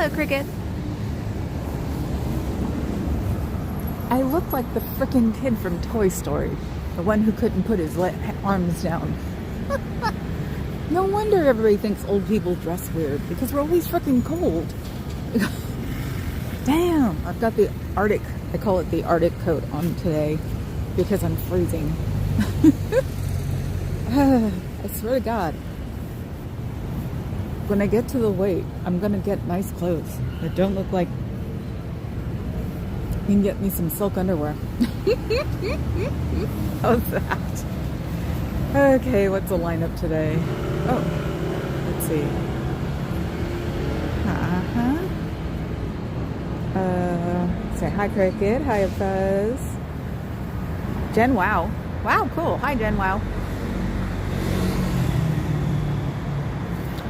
Hello, cricket. I look like the frickin' kid from Toy Story. The one who couldn't put his arms down. No wonder everybody thinks old people dress weird. Because we're always frickin' cold. Damn. I've got the Arctic, I call it the Arctic coat on today. Because I'm freezing. I swear to God. When I get to the weight, I'm going to get nice clothes that don't look like... You can get me some silk underwear. How's that? Okay, what's the lineup today? Oh, let's see. Say hi, Cricket. Hi, Fuzz. Jen Wow. Wow, cool. Hi, Jen Wow.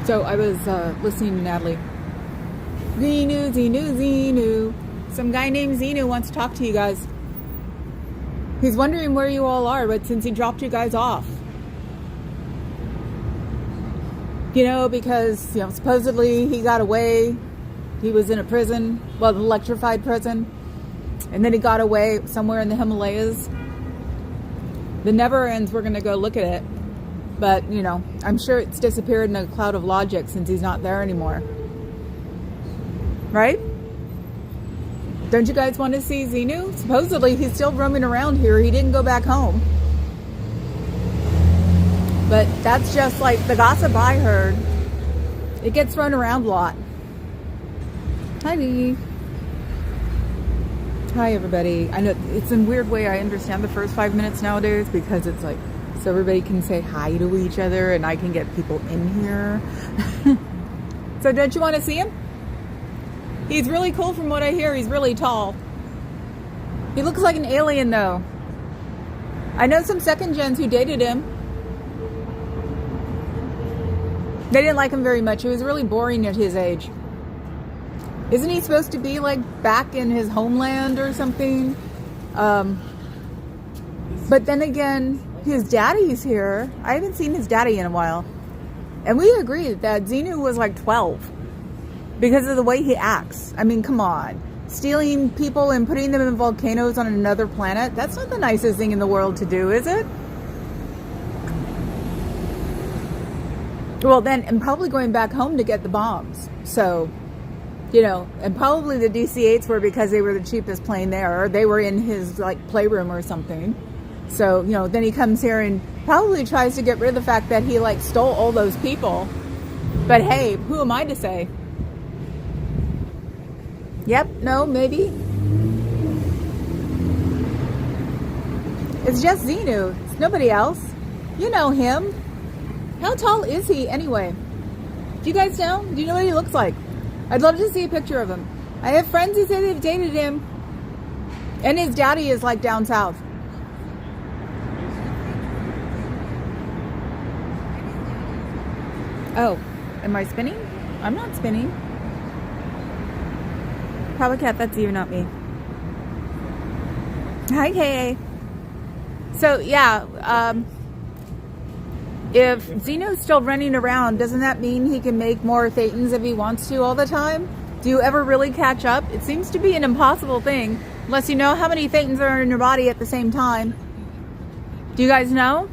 So I was listening to Natalie. Xenu, Xenu, Xenu. Some guy named Xenu wants to talk to you guys. He's wondering where you all are, but since he dropped you guys off. You know, because, you know, supposedly he got away. He was in a prison, well, an electrified prison. And then he got away somewhere in the Himalayas. The Never Ends, we're going to go look at it. But, you know, I'm sure it's disappeared in a cloud of logic since he's not there anymore. Right? Don't you guys want to see Xenu? Supposedly he's still roaming around here. He didn't go back home. But that's just like the gossip I heard. It gets thrown around a lot. Hi, Dee. Hi, everybody. I know it's in a weird way. I understand the first 5 minutes nowadays because it's like, so everybody can say hi to each other and I can get people in here. So don't you want to see him? He's really cool from what I hear. He's really tall. He looks like an alien though. I know some second gens who dated him. They didn't like him very much. He was really boring at his age. Isn't he supposed to be like back in his homeland or something? But then again, his daddy's here. I haven't seen his daddy in a while. And we agreed that Xenu was like 12. Because of the way he acts. I mean, come on. Stealing people and putting them in volcanoes on another planet? That's not the nicest thing in the world to do, is it? Well, then, and probably going back home to get the bombs. So, you know, and probably the DC-8s were because they were the cheapest plane there. Or they were in his, like, playroom or something. So, you know, then he comes here and probably tries to get rid of the fact that he, like, stole all those people. But hey, who am I to say? Yep, no, maybe. It's just Xenu. It's nobody else. You know him. How tall is he anyway? Do you guys know? Do you know what he looks like? I'd love to see a picture of him. I have friends who say they've dated him. And his daddy is like down south. Oh, am I spinning? I'm not spinning. Probably Cat, that's you, not me. Hi, K.A. So, yeah, if Xeno's still running around, doesn't that mean he can make more Thetans if he wants to all the time? Do you ever really catch up? It seems to be an impossible thing, unless you know how many Thetans are in your body at the same time. Do you guys know?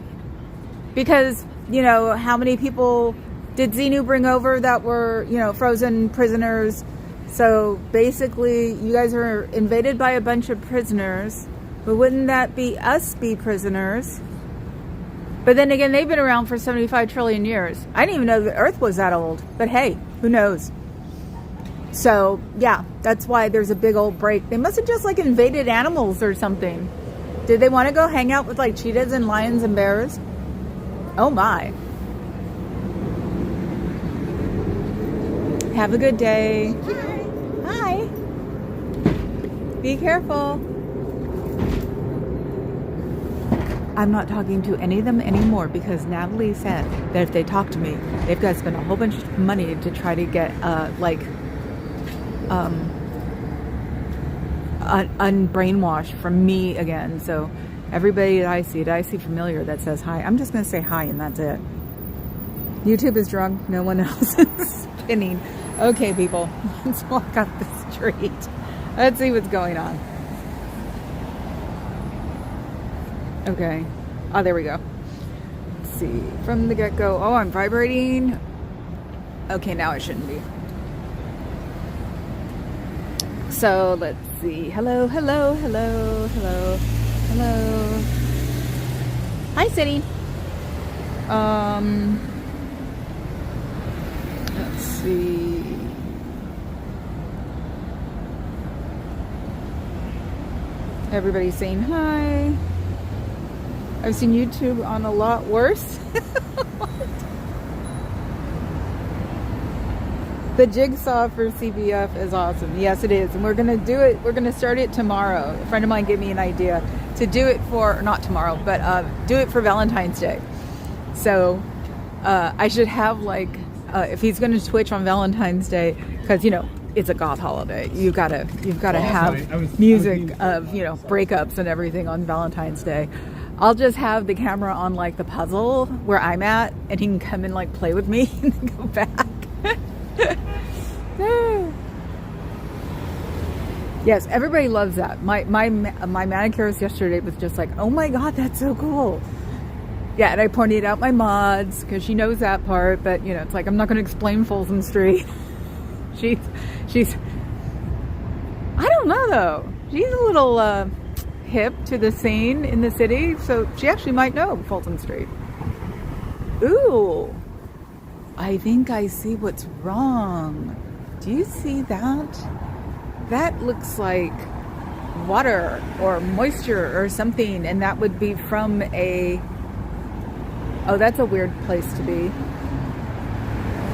Because, you know, how many people did Xenu bring over that were, you know, frozen prisoners? So basically, you guys are invaded by a bunch of prisoners. But wouldn't that be us be prisoners? But then again, they've been around for 75 trillion years. I didn't even know the Earth was that old. But hey, who knows? So, yeah, that's why there's a big old break. They must have just like invaded animals or something. Did they want to go hang out with like cheetahs and lions and bears? Oh my. Have a good day. Hi. Be careful. I'm not talking to any of them anymore because Natalie said that if they talk to me, they've got to spend a whole bunch of money to try to get, unbrainwashed from me again. So everybody that I see familiar that says hi. I'm just going to say hi and that's it. YouTube is drunk. No one else is spinning. Okay, people, let's walk up the street. Let's see what's going on. Okay. Oh, there we go. Let's see. From the get-go. Oh, I'm vibrating. Okay, now I shouldn't be. So, let's see. Hello, hello, hello, hello, hello. Hi, City. Let's see. Everybody's saying hi. I've seen YouTube on a lot worse. The jigsaw for CBF is awesome. Yes, it is. And we're going to do it. We're going to start it tomorrow. A friend of mine gave me an idea to do it for, not tomorrow, but do it for Valentine's Day. So I should have like, if he's going to Twitch on Valentine's Day, because, you know, it's a goth holiday. You've got to have music of, you know, breakups and everything on Valentine's Day. I'll just have the camera on like the puzzle where I'm at, and he can come and like play with me and then go back. Yes, everybody loves that. My manicurist yesterday was just like, oh my god, that's so cool. Yeah, and I pointed out my mods because she knows that part, but you know, it's like I'm not going to explain Folsom Street. she's I don't know though. She's a little hip to the scene in the city, so she actually might know Folsom Street. Ooh, I think I see what's wrong. Do you see that? That looks like water or moisture or something, and that would be from a... Oh, that's a weird place to be.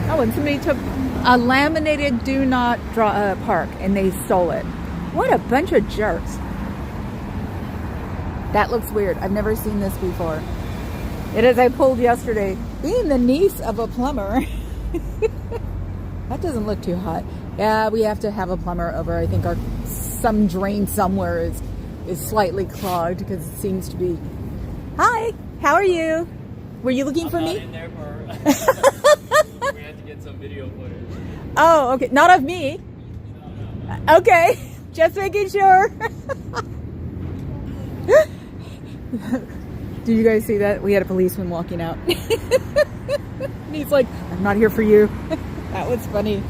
Oh, and somebody took a laminated do not draw park and they stole it. What a bunch of jerks. That looks weird. I've never seen this before. It is, I pulled yesterday. Being the niece of a plumber. That doesn't look too hot. Yeah, we have to have a plumber over. I think some drain somewhere is slightly clogged because it seems to be... Hi, how are you? Were you looking for me? In there for... We had to get some video footage. Oh, okay. Not of me. No. Okay. Just making sure. Did you guys see that? We had a policeman walking out. And he's like, I'm not here for you. That was funny.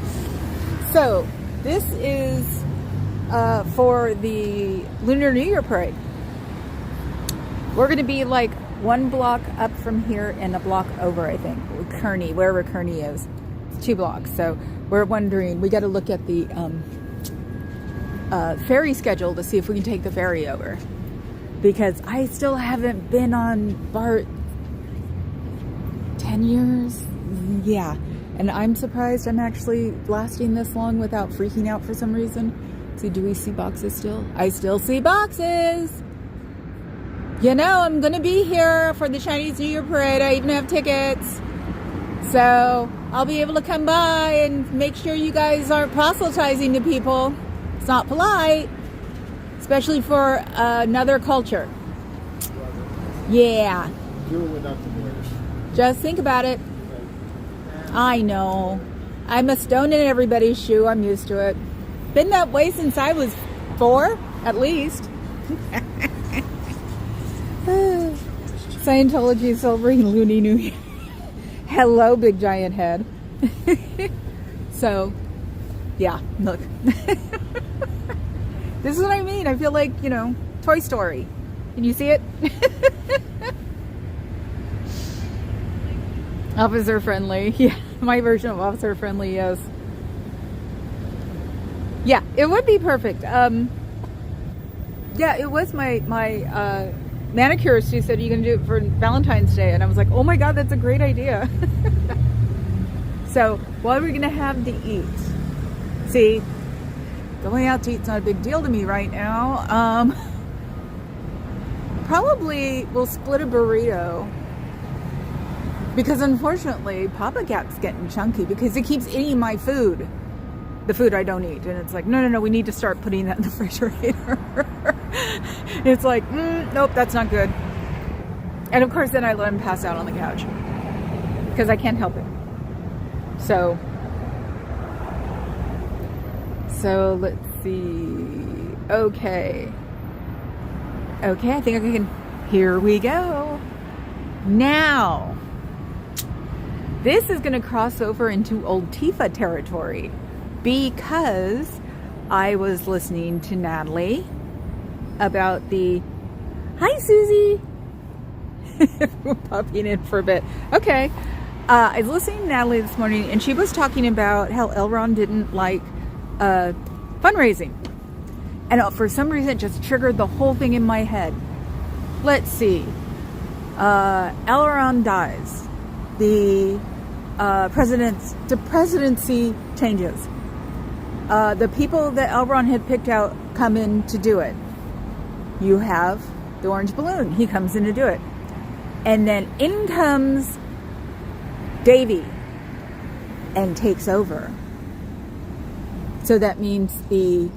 So, this is for the Lunar New Year Parade. We're going to be like 1 block up from here and a block over, I think. Kearney, wherever Kearney is. It's 2 blocks. So, we're wondering, we got to look at the ferry schedule to see if we can take the ferry over. Because I still haven't been on BART 10 years. Yeah. And I'm surprised I'm actually lasting this long without freaking out for some reason. See, do we see boxes still? I still see boxes. You know, I'm going to be here for the Chinese New Year Parade. I even have tickets. So I'll be able to come by and make sure you guys aren't proselytizing to people. It's not polite. Especially for another culture. Yeah. Do it without the borders. Just think about it. I know. I'm a stone in everybody's shoe. I'm used to it. Been that way since I was 4, at least. Scientology is celebrating Lunar New Year. Hello, big giant head. So, yeah, look. This is what I mean. I feel like, you know, Toy Story. Can you see it? Officer friendly. Yeah, my version of officer friendly, yes. Yeah, it would be perfect. Yeah, it was my manicurist who said, you can do it for Valentine's Day. And I was like, oh my God, that's a great idea. So, what are we going to have to eat? See, going out to eat's not a big deal to me right now. Probably we'll split a burrito. Because unfortunately, Papa Cat's getting chunky because it keeps eating my food. The food I don't eat. And it's like, no, we need to start putting that in the refrigerator. It's like, nope, that's not good. And of course, then I let him pass out on the couch. Because I can't help it. So, So let's see. Okay, I think I can. Here we go. Now, this is going to cross over into old Tifa territory because I was listening to Natalie about the. Hi, Susie. We're popping in for a bit. Okay. I was listening to Natalie this morning, and she was talking about how Elron didn't like fundraising. And for some reason, it just triggered the whole thing in my head. Let's see. Elron dies. The presidency changes. The people that Elron had picked out come in to do it. You have the orange balloon. He comes in to do it. And then in comes Davy and takes over. So that means the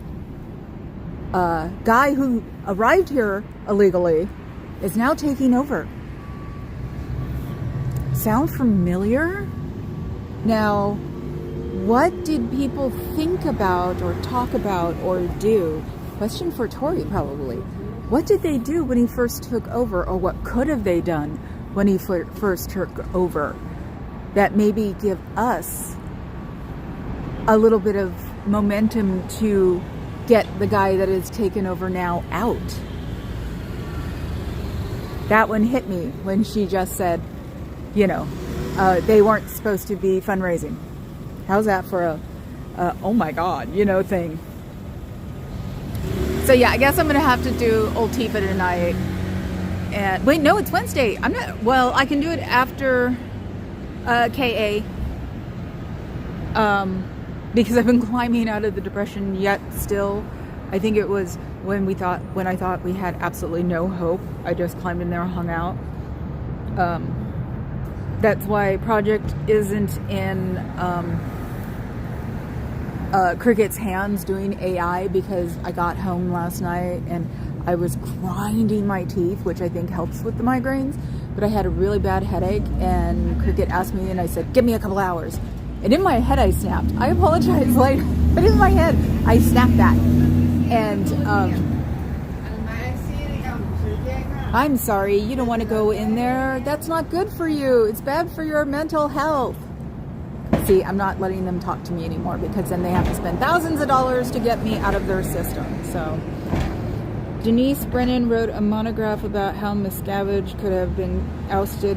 guy who arrived here illegally is now taking over. Sound familiar? Now, what did people think about or talk about or do? Question for Tori, probably. What did they do when he first took over, or what could have they done when he first took over that maybe give us a little bit of momentum to get the guy that is taken over now out? That one hit me when she just said, they weren't supposed to be fundraising. How's that for a oh my God, thing? So yeah, I guess I'm going to have to do Old Tifa tonight. And wait, no, it's Wednesday. I can do it after KA. Because I've been climbing out of the depression yet still. I think it was when I thought we had absolutely no hope. I just climbed in there and hung out. That's why Project isn't in Cricket's hands doing AI, because I got home last night and I was grinding my teeth, which I think helps with the migraines, but I had a really bad headache, and Cricket asked me, and I said, give me a couple hours. And in my head I snapped. I apologize later, but in my head I snapped that. And I'm sorry, you don't want to go in there. That's not good for you. It's bad for your mental health. See, I'm not letting them talk to me anymore, because then they have to spend thousands of dollars to get me out of their system. So, Denise Brennan wrote a monograph about how Miscavige could have been ousted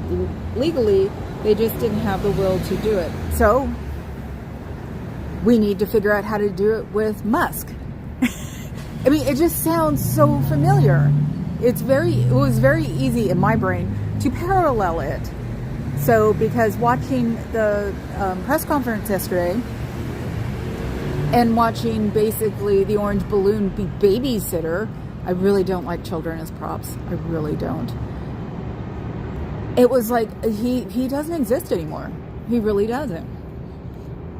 legally. They just didn't have the will to do it. So, we need to figure out how to do it with Musk. I mean, it just sounds so familiar. It was very easy in my brain to parallel it. So, because watching the press conference yesterday and watching basically the orange balloon be babysitter, I really don't like children as props. I really don't. It was like he doesn't exist anymore. He really doesn't.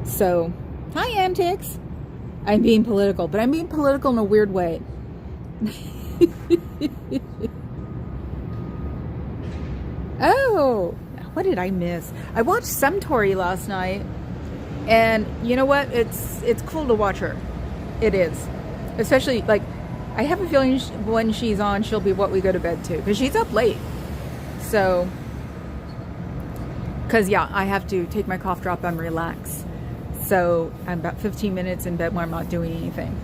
So, hi Antics. I'm being political, but I'm being political in a weird way. Oh, what did I miss? I watched some Tori last night, and you know what? It's cool to watch her. It is, especially like I have a feeling when she's on, she'll be what we go to bed to, because she's up late. So, because yeah, I have to take my cough drop and relax. So I'm about 15 minutes in bed when I'm not doing anything.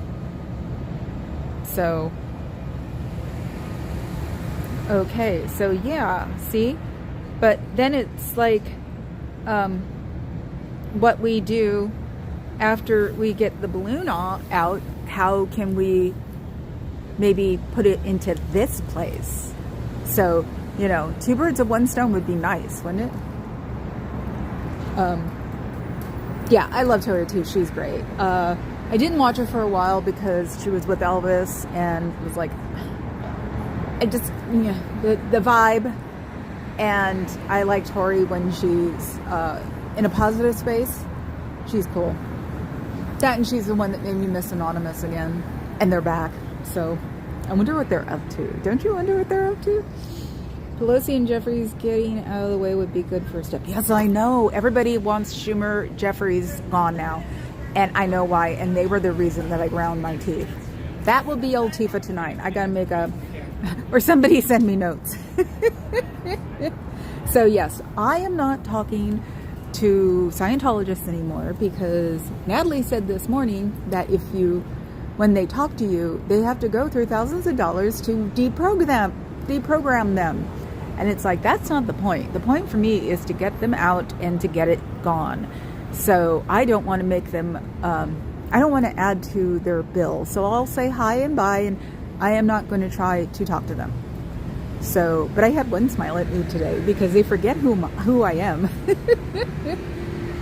So, okay, so yeah, see? But then it's like what we do after we get the balloon out, how can we maybe put it into this place? So, two birds with one stone would be nice, wouldn't it? Yeah, I loved her too. She's great. I didn't watch her for a while because she was with Elvis, and it was like, I just, the vibe. And I like Tori when she's in a positive space. She's cool. That, and she's the one that made me miss Anonymous again. And they're back. So I wonder what they're up to. Don't you wonder what they're up to? Pelosi and Jeffries getting out of the way would be good for a step. Yes, I know. Everybody wants Schumer. Jeffries gone now. And I know why, and they were the reason that I ground my teeth. That will be old Tifa tonight. I gotta make a, or somebody send me notes. So yes, I am not talking to Scientologists anymore because Natalie said this morning that when they talk to you, they have to go through thousands of dollars to deprogram them. And it's like, that's not the point. The point for me is to get them out and to get it gone. So I don't want to make them, I don't want to add to their bill. So I'll say hi and bye, and I am not going to try to talk to them. So, but I had one smile at me today because they forget who I am.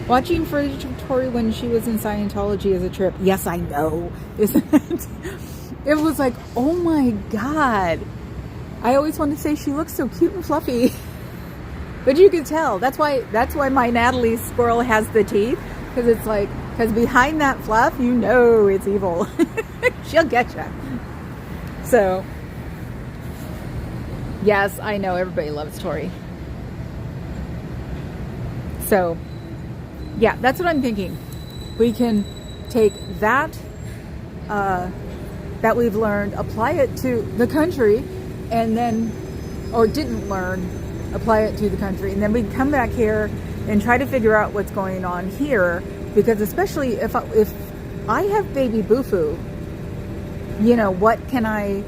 Watching footage of Tori when she was in Scientology is a trip. Yes, I know, isn't it? It was like, oh my God. I always want to say she looks so cute and fluffy. But you can tell. That's why my Natalie squirrel has the teeth. Because it's like, because behind that fluff, you know it's evil. She'll get you. So, yes, I know everybody loves Tori. So, yeah, that's what I'm thinking. We can take that that we've learned, apply it to the country, and then, or didn't learn, apply it to the country, and then we can come back here and try to figure out what's going on here. Because especially if I have baby Bufu, you know, what can I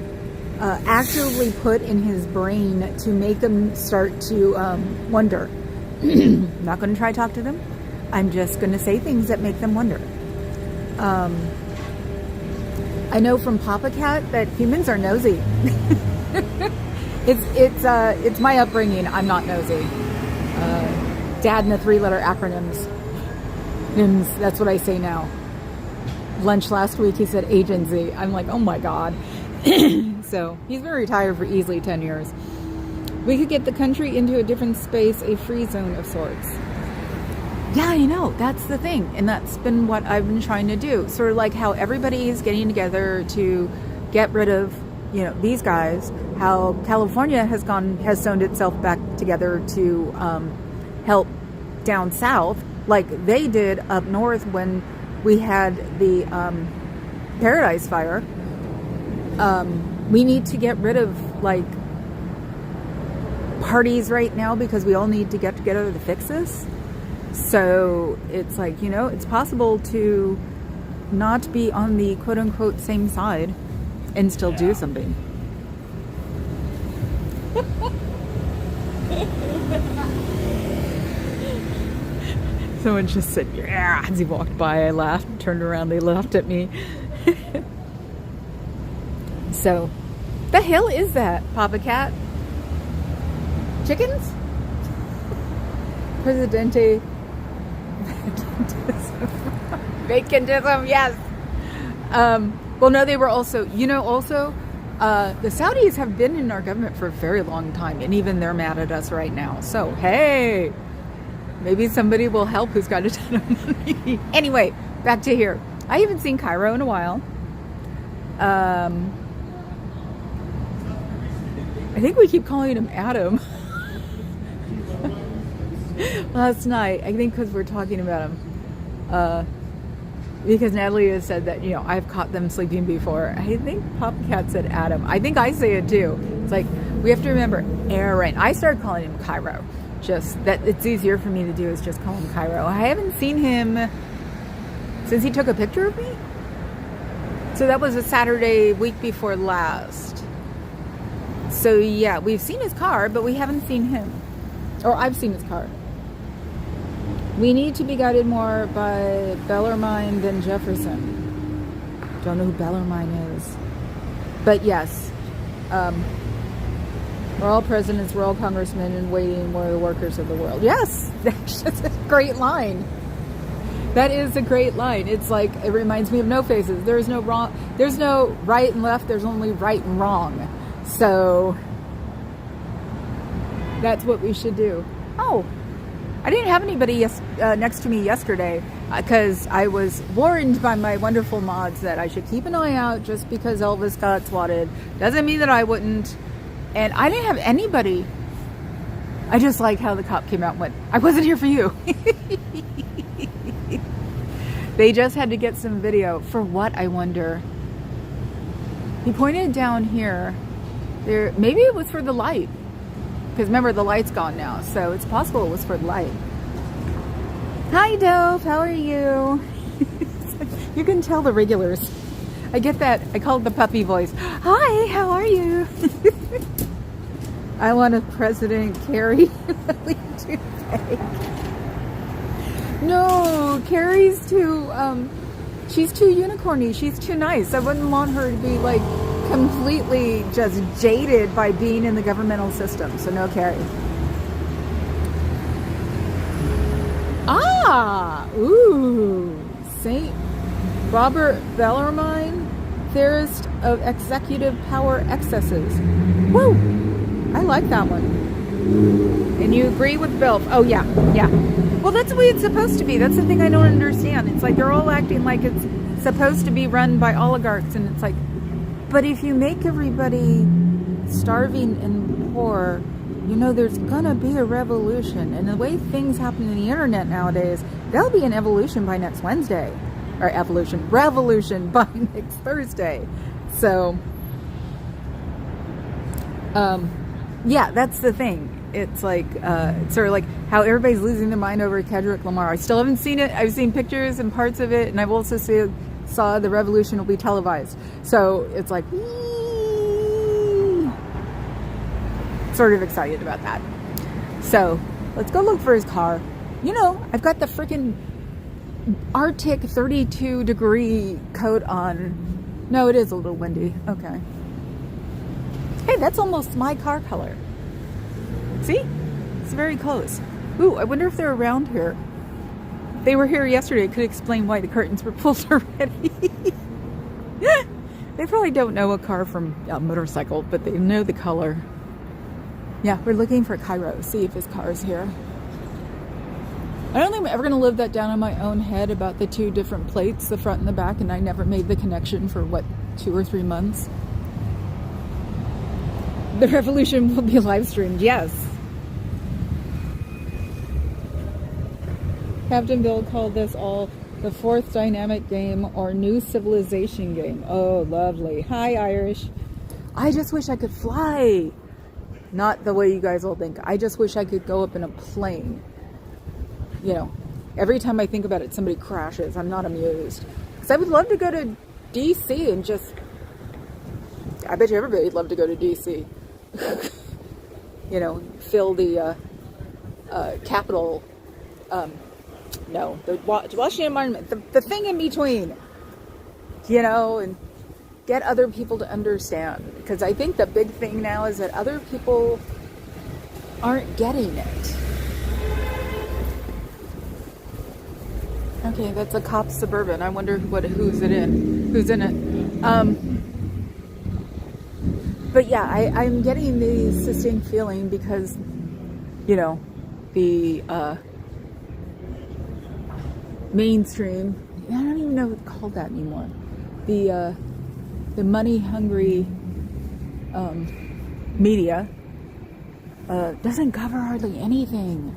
actively put in his brain to make him start to wonder? I'm not going to try to talk to them. I'm just going to say things that make them wonder. I know from Papa Cat that humans are nosy. It's my upbringing. I'm not nosy. Dad and the 3-letter acronyms. NIMS, that's what I say now. Lunch last week, he said agency. I'm like, oh my God. So he's been retired for easily 10 years. We could get the country into a different space, a free zone of sorts. Yeah, I know. That's the thing. And that's been what I've been trying to do. Sort of like how everybody is getting together to get rid of, you know, these guys. How California has sewn itself back together to help down south, like they did up north when we had the Paradise Fire. We need to get rid of like parties right now because we all need to get together to fix this. So it's like, you know, it's possible to not be on the quote unquote same side and still do something. Someone just said, yeah, as he walked by. I laughed, turned around, they laughed at me. So, the hell is that, Papa Cat? Chickens? Presidente. Vacantism, yes. Well, no, they were also, you know, also, the Saudis have been in our government for a very long time, and even they're mad at us right now. So, hey, maybe somebody will help who's got a ton of money. Anyway, back to here. I haven't seen Cairo in a while. I think we keep calling him Adam. Last night, I think because we're talking about him. Because Natalie has said that, you know, I've caught them sleeping before. I think Papa Cat said Adam. I think I say it too. It's like, we have to remember Aaron. I started calling him Cairo. Just that it's easier for me to do is just call him Cairo. I haven't seen him since he took a picture of me. So that was a Saturday week before last. So yeah, we've seen his car, but we haven't seen him. Or I've seen his car. We need to be guided more by Bellarmine than Jefferson. Don't know who Bellarmine is. But yes, we're all presidents, we're all congressmen, and waiting, we're the workers of the world. Yes, that's just a great line. That is a great line. It's like, it reminds me of No Faces. There's no wrong, there's no right and left, there's only right and wrong. So, that's what we should do. Oh, I didn't have anybody next to me yesterday because I was warned by my wonderful mods that I should keep an eye out. Just because Elvis got swatted doesn't mean that I wouldn't. And I didn't have anybody. I just like how the cop came out and went, I wasn't here for you. They just had to get some video. For what, I wonder? He pointed down here. There, maybe it was for the light. Because remember, the light's gone now. So it's possible it was for the light. Hi, Dove. How are you? You can tell the regulars. I get that. I call it the puppy voice. Hi, how are you? I want a President Carrie toupee. No, Carrie's too, she's too unicorny. She's too nice. I wouldn't want her to be like completely just jaded by being in the governmental system. So no, Carrie. Ah, ooh, Saint Robert Bellarmine, theorist of executive power excesses. Woo! I like that one. And you agree with Bill? Oh yeah, yeah. Well, that's the way it's supposed to be. That's the thing I don't understand. It's like they're all acting like it's supposed to be run by oligarchs, and it's like, but if you make everybody starving and poor, you know, there's gonna be a revolution. And the way things happen in the internet nowadays, there'll be an evolution by next Wednesday. Or revolution by next Thursday. So, yeah, that's the thing. It's like, it's sort of like how everybody's losing their mind over Kendrick Lamar. I still haven't seen it. I've seen pictures and parts of it, and I've also saw the revolution will be televised. So it's like, sort of excited about that. So let's go look for his car. You know, I've got the freaking Arctic 32-degree coat on. No, it is a little windy. Okay. Hey, that's almost my car color. See? It's very close. Ooh, I wonder if they're around here. If they were here yesterday, it could explain why the curtains were pulled already. They probably don't know a car from a motorcycle, but they know the color. Yeah, we're looking for Cairo. See if his car is here. I don't think I'm ever going to live that down in my own head about the two different plates, the front and the back, and I never made the connection for, what, 2 or 3 months? The revolution will be live streamed, yes. Captain Bill called this all the fourth dynamic game or new civilization game. Oh, lovely. Hi, Irish. I just wish I could fly. Not the way you guys all think. I just wish I could go up in a plane. You know, every time I think about it, somebody crashes. I'm not amused. Because I would love to go to DC and just... I bet you everybody'd love to go to DC. You know, fill the Capitol... no, the Washington Monument. The thing in between. You know, and get other people to understand. Because I think the big thing now is that other people aren't getting it. Okay, that's a cop Suburban. I wonder who's in it. But yeah, I'm getting the sustained feeling because, you know, the mainstream, I don't even know what's called that anymore. The money hungry media doesn't cover hardly anything.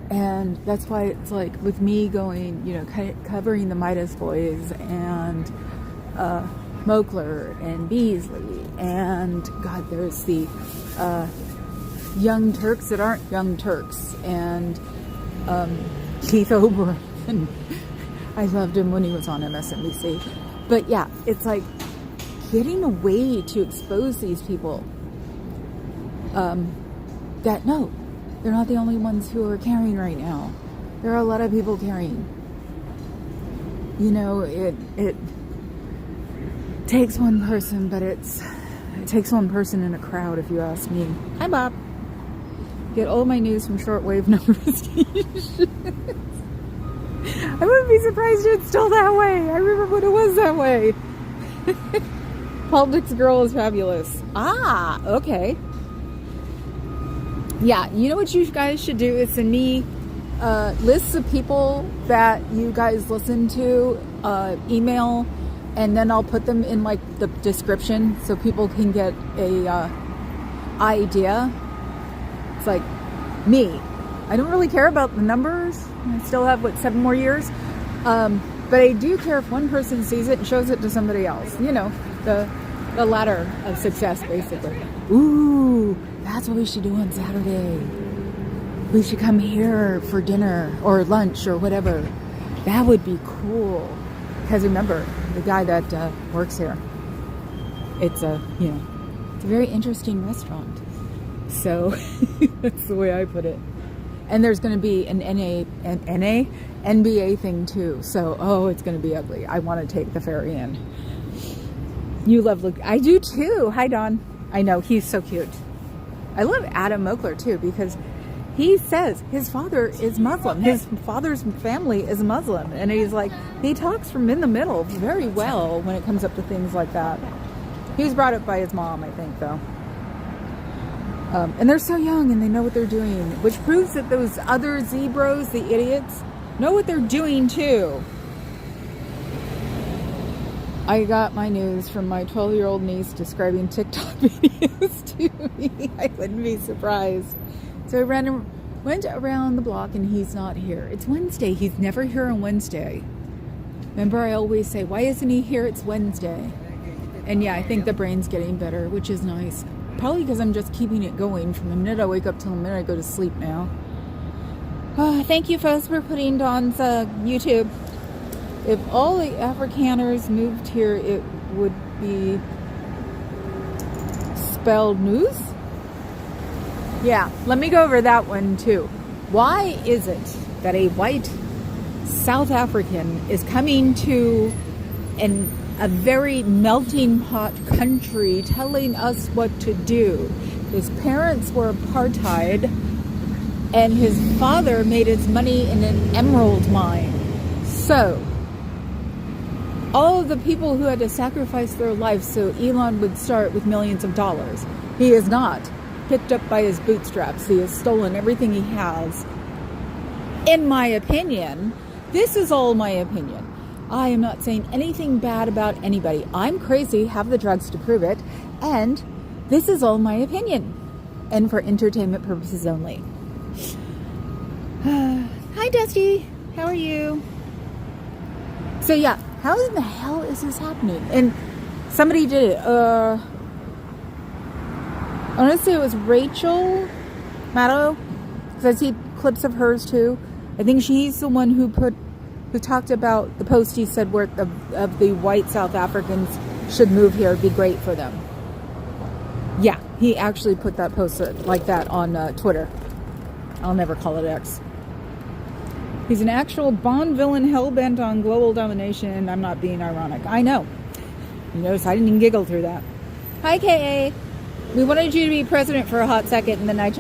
And that's why it's like with me going, you know, covering the Midas Boys and Mokler and Beasley and God, there's the Young Turks that aren't Young Turks and Keith Oberyn. I loved him when he was on MSNBC. But yeah, it's like getting a way to expose these people that no, they're not the only ones who are carrying right now. There are a lot of people carrying. You know, it takes one person, but it takes one person in a crowd, if you ask me. Hi, Bob. Get all my news from shortwave number stations. I wouldn't be surprised if it's still that way. I remember when it was that way. Politics Girl is fabulous. Ah, okay. Yeah, you know what you guys should do is send me lists of people that you guys listen to, email, and then I'll put them in like the description so people can get a idea. It's like me. I don't really care about the numbers. I still have, what, 7 more years? But I do care if one person sees it and shows it to somebody else. You know, the ladder of success, basically. Ooh, that's what we should do on Saturday. We should come here for dinner or lunch or whatever. That would be cool. Because remember, the guy that works here, it's a very interesting restaurant. So that's the way I put it. And there's going to be an NBA thing too. So, it's going to be ugly. I want to take the ferry in. You love look. I do too. Hi, Don. I know, he's so cute. I love Adam Mokler too, because he says his father is Muslim. His father's family is Muslim. And he's like, he talks from in the middle very well when it comes up to things like that. He was brought up by his mom, I think, though. And they're so young and they know what they're doing, which proves that those other Zebros, the idiots, know what they're doing too. I got my news from my 12-year-old niece describing TikTok videos to me. I wouldn't be surprised. So I went around the block and he's not here. It's Wednesday. He's never here on Wednesday. Remember, I always say, why isn't he here? It's Wednesday. And yeah, I think the brain's getting better, which is nice. Probably because I'm just keeping it going from the minute I wake up till the minute I go to sleep now. Thank you, folks, for putting Dawn's YouTube. If all the Afrikaners moved here, it would be spelled news. Yeah, let me go over that one too. Why is it that a white South African is coming to a very melting pot country telling us what to do? His parents were apartheid and his father made his money in an emerald mine. So all of the people who had to sacrifice their lives so Elon would start with millions of dollars, he is not picked up by his bootstraps. He has stolen everything he has. In my opinion, this is all my opinion. I am not saying anything bad about anybody. I'm crazy, have the drugs to prove it, and this is all my opinion, and for entertainment purposes only. Hi, Dusty. How are you? So yeah, how in the hell is this happening? And somebody did it. I want to say it was Rachel Maddow, because I see clips of hers too. I think she's the one who talked about the post he said where of the white South Africans should move here. It'd be great for them. Yeah, he actually put that post like that on Twitter. I'll never call it X. He's an actual Bond villain hell-bent on global domination, and I'm not being ironic. I know. You notice I didn't even giggle through that. Hi, K.A. We wanted you to be president for a hot second, and then I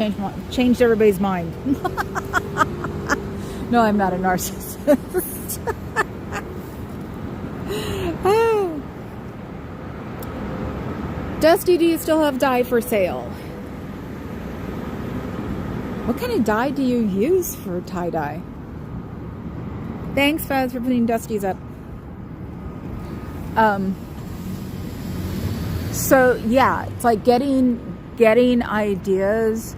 changed everybody's mind. No, I'm not a narcissist. Oh. Dusty, do you still have dye for sale? What kind of dye do you use for tie-dye? Thanks, Faz, for putting Dusty's up. So yeah, it's like getting ideas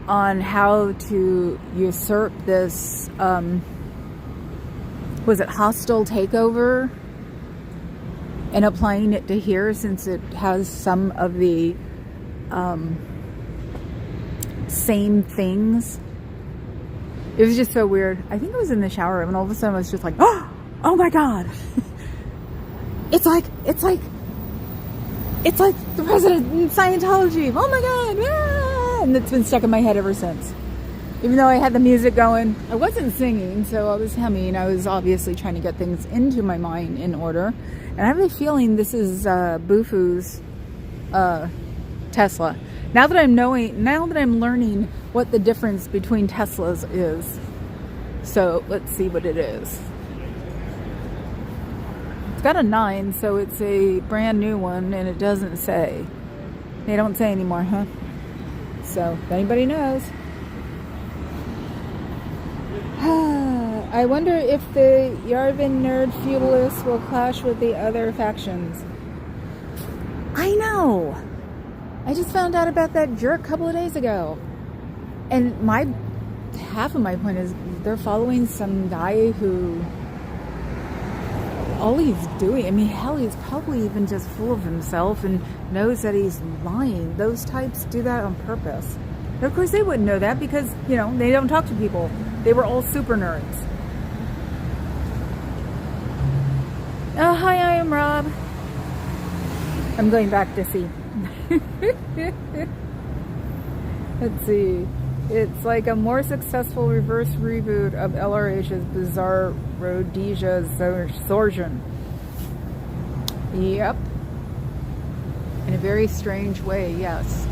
on how to usurp this was it hostile takeover, and applying it to here since it has some of the same things. It was just so weird. I think I was in the shower and all of a sudden I was just like, oh my God. It's like the president in Scientology. Oh my God. Ah! And it's been stuck in my head ever since. Even though I had the music going, I wasn't singing, so I was humming. I was obviously trying to get things into my mind in order. And I have a feeling this is Bufu's Tesla. Now that I'm learning what the difference between Teslas is. So let's see what it is. It's got a 9, so it's a brand new one, and it doesn't say. They don't say anymore, huh? So if anybody knows. I wonder if the Yarvin nerd feudalists will clash with the other factions. I know. I just found out about that jerk a couple of days ago. And half of my point is they're following some guy who all he's doing, I mean, hell, he's probably even just full of himself and knows that he's lying. Those types do that on purpose. And of course, they wouldn't know that because, you know, they don't talk to people. They were all super nerds. Oh, hi, I am Rob. I'm going back to see. Let's see. It's like a more successful reverse reboot of LRH's bizarre Rhodesia Sorsion. Yep. In a very strange way, yes.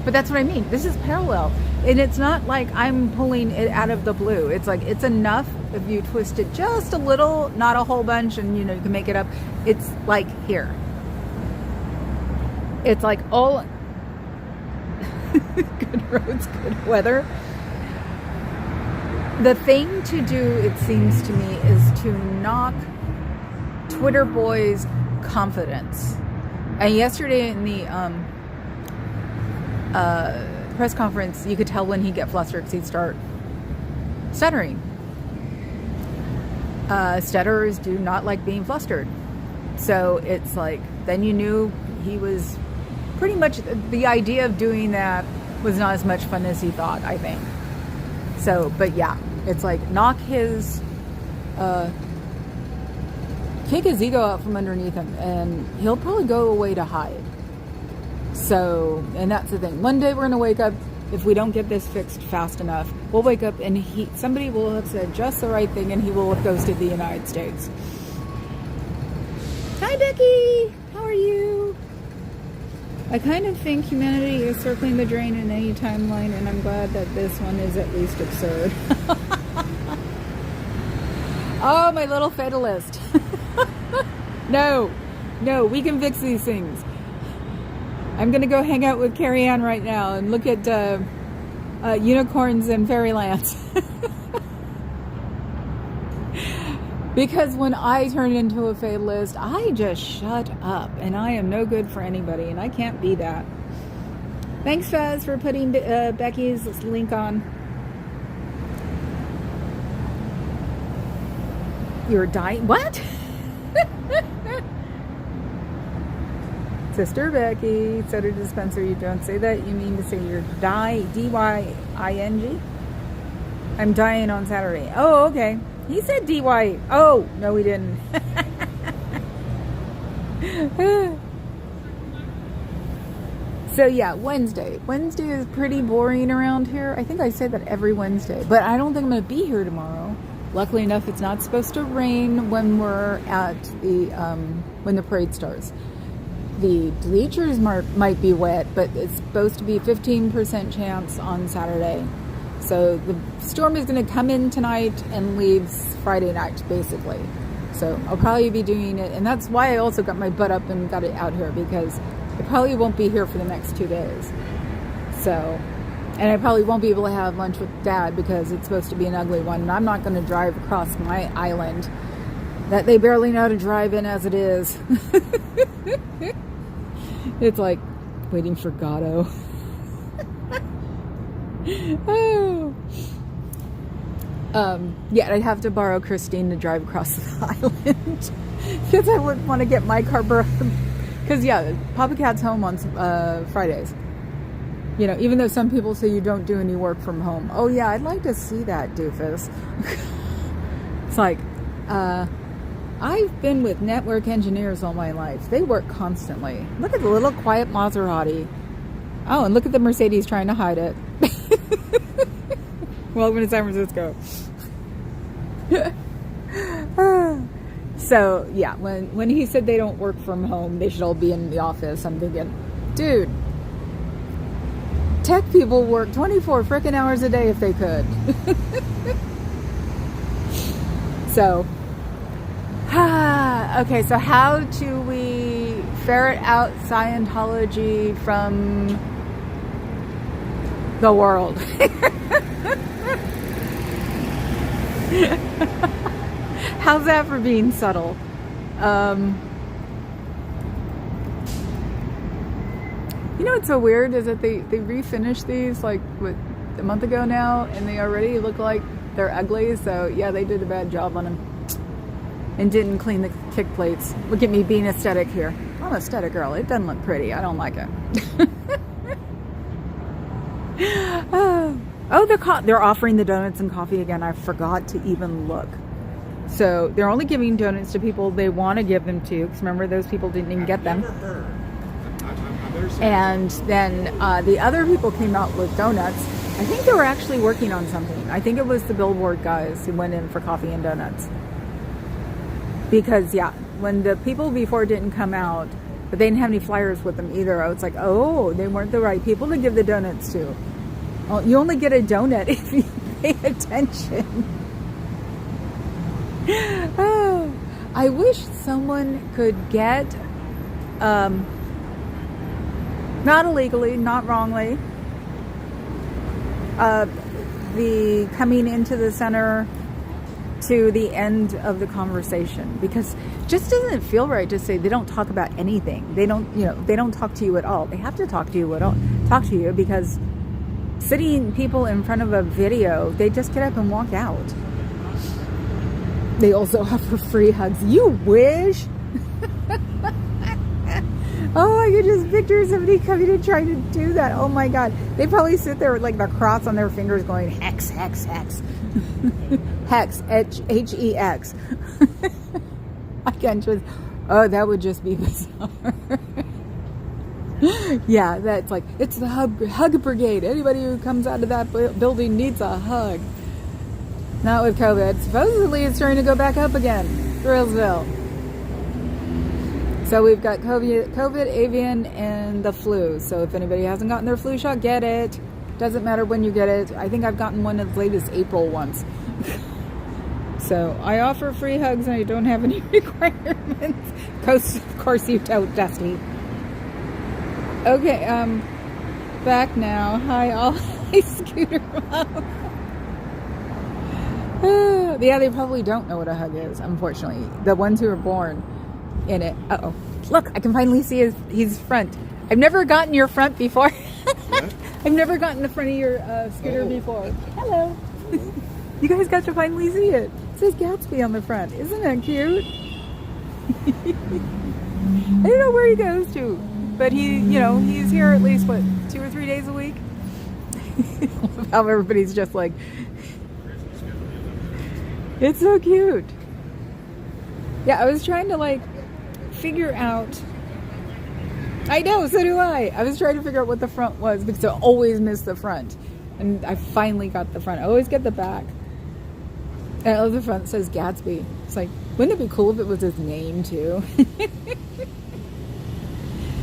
But that's what I mean. This is parallel. And it's not like I'm pulling it out of the blue. It's like, it's enough if you twist it just a little, not a whole bunch, and you know, you can make it up. It's like here. It's like all good roads, good weather. The thing to do, it seems to me, is to knock Twitter boys' confidence. And yesterday in the press conference, you could tell when he'd get flustered because he'd start stuttering. Stutterers do not like being flustered. So it's like, then you knew he was pretty much, the idea of doing that was not as much fun as he thought, I think. So, but yeah, it's like knock his, kick his ego out from underneath him, and he'll probably go away to hide. So, and that's the thing. One day we're going to wake up, if we don't get this fixed fast enough, we'll wake up and somebody will have said just the right thing and he will have ghosted the United States. Hi, Becky! How are you? I kind of think humanity is circling the drain in any timeline, and I'm glad that this one is at least absurd. Oh, my little fatalist. No, we can fix these things. I'm going to go hang out with Carrie Ann right now and look at unicorns and fairylands. Because when I turn into a fatalist, I just shut up, and I am no good for anybody, and I can't be that. Thanks, Faz, for putting Becky's link on. You're dying? What? Sister Becky, soda dispenser, you don't say that. You mean to say you're D-Y-I-N-G? I'm dying on Saturday. Oh, okay. He said D-Y. Oh, no, he didn't. So, yeah, Wednesday. Wednesday is pretty boring around here. I think I say that every Wednesday. But I don't think I'm going to be here tomorrow. Luckily enough, it's not supposed to rain when we're at the, when the parade starts. The bleachers might be wet, but it's supposed to be 15% chance on Saturday. So the storm is going to come in tonight and leaves Friday night, basically. So I'll probably be doing it. And that's why I also got my butt up and got it out here, because I probably won't be here for the next 2 days. So, and I probably won't be able to have lunch with Dad because it's supposed to be an ugly one. And I'm not going to drive across my island that they barely know how to drive in as it is. It's like waiting for Godot. Oh. Yeah, I'd have to borrow Christine to drive across the island because I wouldn't want to get my car broken. Because yeah, Papa Cat's home on Fridays. You know, even though some people say you don't do any work from home. Oh yeah, I'd like to see that, doofus. It's like, I've been with network engineers all my life. They work constantly. Look at the little quiet Maserati. Oh, and look at the Mercedes trying to hide it. Welcome to San Francisco. So, yeah, when he said they don't work from home, they should all be in the office, I'm thinking, dude, tech people work 24 frickin' hours a day if they could. So, okay, so how do we ferret out Scientology from the world? How's that for being subtle? You know what's so weird is that they refinished these like a month ago now, and they already look like they're ugly. So yeah, they did a bad job on them. and didn't clean the kick plates. Look at me being aesthetic here. I'm an aesthetic girl. It doesn't look pretty. I don't like it. Oh, they're offering the donuts and coffee again. I forgot to even look. So they're only giving donuts to people they want to give them to. Because remember, those people didn't even get them. And then the other people came out with donuts. I think they were actually working on something. I think it was the billboard guys who went in for coffee and donuts. Because, yeah, when the people before didn't come out, but they didn't have any flyers with them either, I was like, oh, they weren't the right people to give the donuts to. Well, you only get a donut if you pay attention. Oh, I wish someone could get, not illegally, not wrongly, the coming into the center to the end of the conversation, because it just doesn't feel right to say they don't talk about anything. They don't, they don't talk to you at all. They have to talk to you because sitting people in front of a video, they just get up and walk out. They also offer free hugs. You wish. Oh, I could just picture somebody coming and trying to do that. Oh my God. They probably sit there with like the cross on their fingers going, hex, hex, hex. Hex, H-E-X. I can't just, oh, that would just be bizarre. Yeah, that's like, it's the hug brigade. Anybody who comes out of that building needs a hug. Not with COVID. Supposedly it's starting to go back up again. Thrillsville. So we've got COVID, avian, and the flu. So if anybody hasn't gotten their flu shot, get it. Doesn't matter when you get it. I think I've gotten one as late as April once. So I offer free hugs and I don't have any requirements. Of course you don't, Dusty. Okay, back now. Hi, all. Hi, Scooter Mom. Yeah, they probably don't know what a hug is, unfortunately. The ones who were born in it. Uh-oh. Look, I can finally see his front. I've never gotten your front before. I've never gotten the front of your scooter before. Hello. You guys got to finally see it. It says Gatsby on the front. Isn't that cute? I don't know where he goes to, but he's here at least, 2 or 3 days a week? How everybody's just like, it's so cute. Yeah, I was trying to figure out. I know, so do I. I was trying to figure out what the front was because I always miss the front. And I finally got the front. I always get the back. And I love the front. It says Gatsby. It's like, wouldn't it be cool if it was his name too?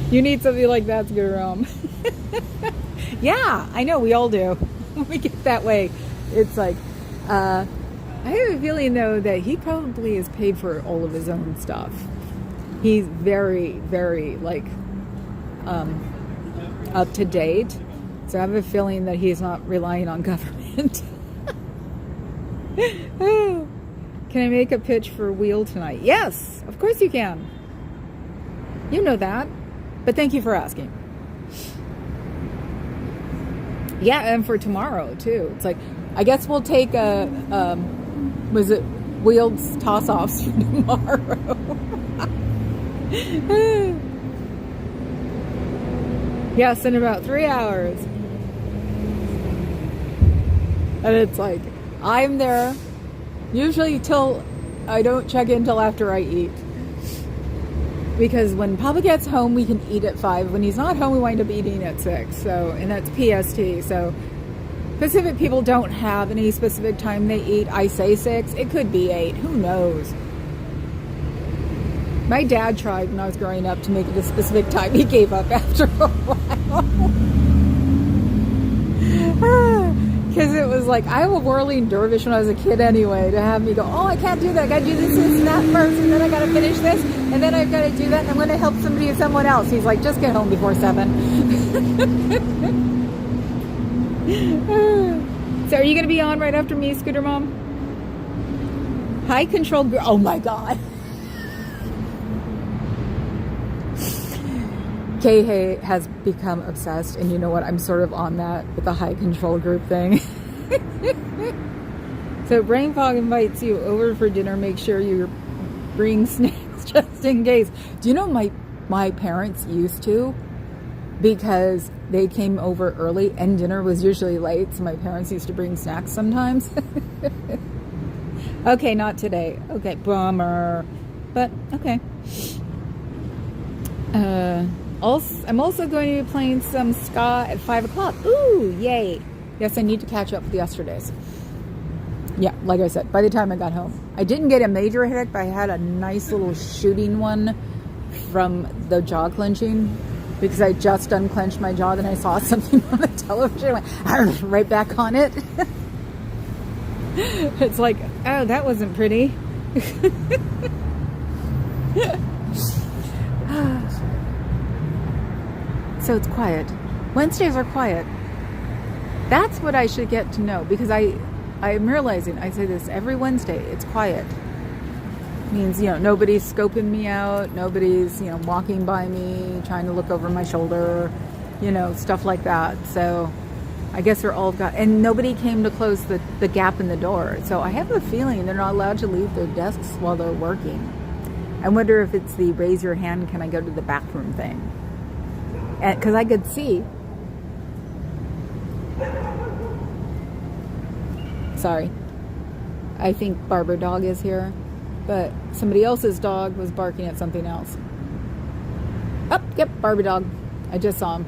You need something like that to go wrong. Yeah, I know, we all do. When we get that way, it's like, I have a feeling though that he probably is paid for all of his own stuff. He's very, very up to date. So I have a feeling that he's not relying on government. Can I make a pitch for Wheel tonight? Yes, of course you can. You know that. But thank you for asking. Yeah, and for tomorrow too. It's like, I guess we'll take Wheel's toss-offs for tomorrow. Yes, in about 3 hours. And it's like, I'm there usually till I don't check in till after I eat. Because when Papa gets home, we can eat at 5. When he's not home, we wind up eating at 6. So, and that's PST. So Pacific people don't have any specific time they eat. I say 6. It could be 8. Who knows? My dad tried when I was growing up to make it a specific time. He gave up after a while. Because it was like, I have a whirling dervish when I was a kid anyway, to have me go, oh, I can't do that. I got to do this and that first, and then I got to finish this, and then I've got to do that, and I'm going to help somebody or someone else. He's like, just get home before 7. So are you going to be on right after me, Scooter Mom? High control girl. Oh my God. Kay has become obsessed, and you know what? I'm sort of on that with the high control group thing. So Brain Fog invites you over for dinner. Make sure you're bring snacks just in case. Do you know my parents used to? Because they came over early and dinner was usually late, so my parents used to bring snacks sometimes. Okay, not today. Okay, bummer. But, okay. I'm also going to be playing some ska at 5 o'clock. Ooh, yay. Yes, I need to catch up with yesterday's. Yeah, like I said, by the time I got home. I didn't get a major headache, but I had a nice little shooting one from the jaw clenching. Because I just unclenched my jaw, then I saw something on the television. I went right back on it. It's like, oh, that wasn't pretty. So it's quiet. Wednesdays are quiet. That's what I should get to know. Because I'm realizing, I say this every Wednesday, it's quiet. Means, nobody's scoping me out, nobody's, walking by me, trying to look over my shoulder, stuff like that. So I guess they're all and nobody came to close the gap in the door. So I have a feeling they're not allowed to leave their desks while they're working. I wonder if it's the raise your hand, can I go to the bathroom thing? Because I could see. Sorry. I think Barber Dog is here. But somebody else's dog was barking at something else. Oh, yep, Barbie dog. I just saw him.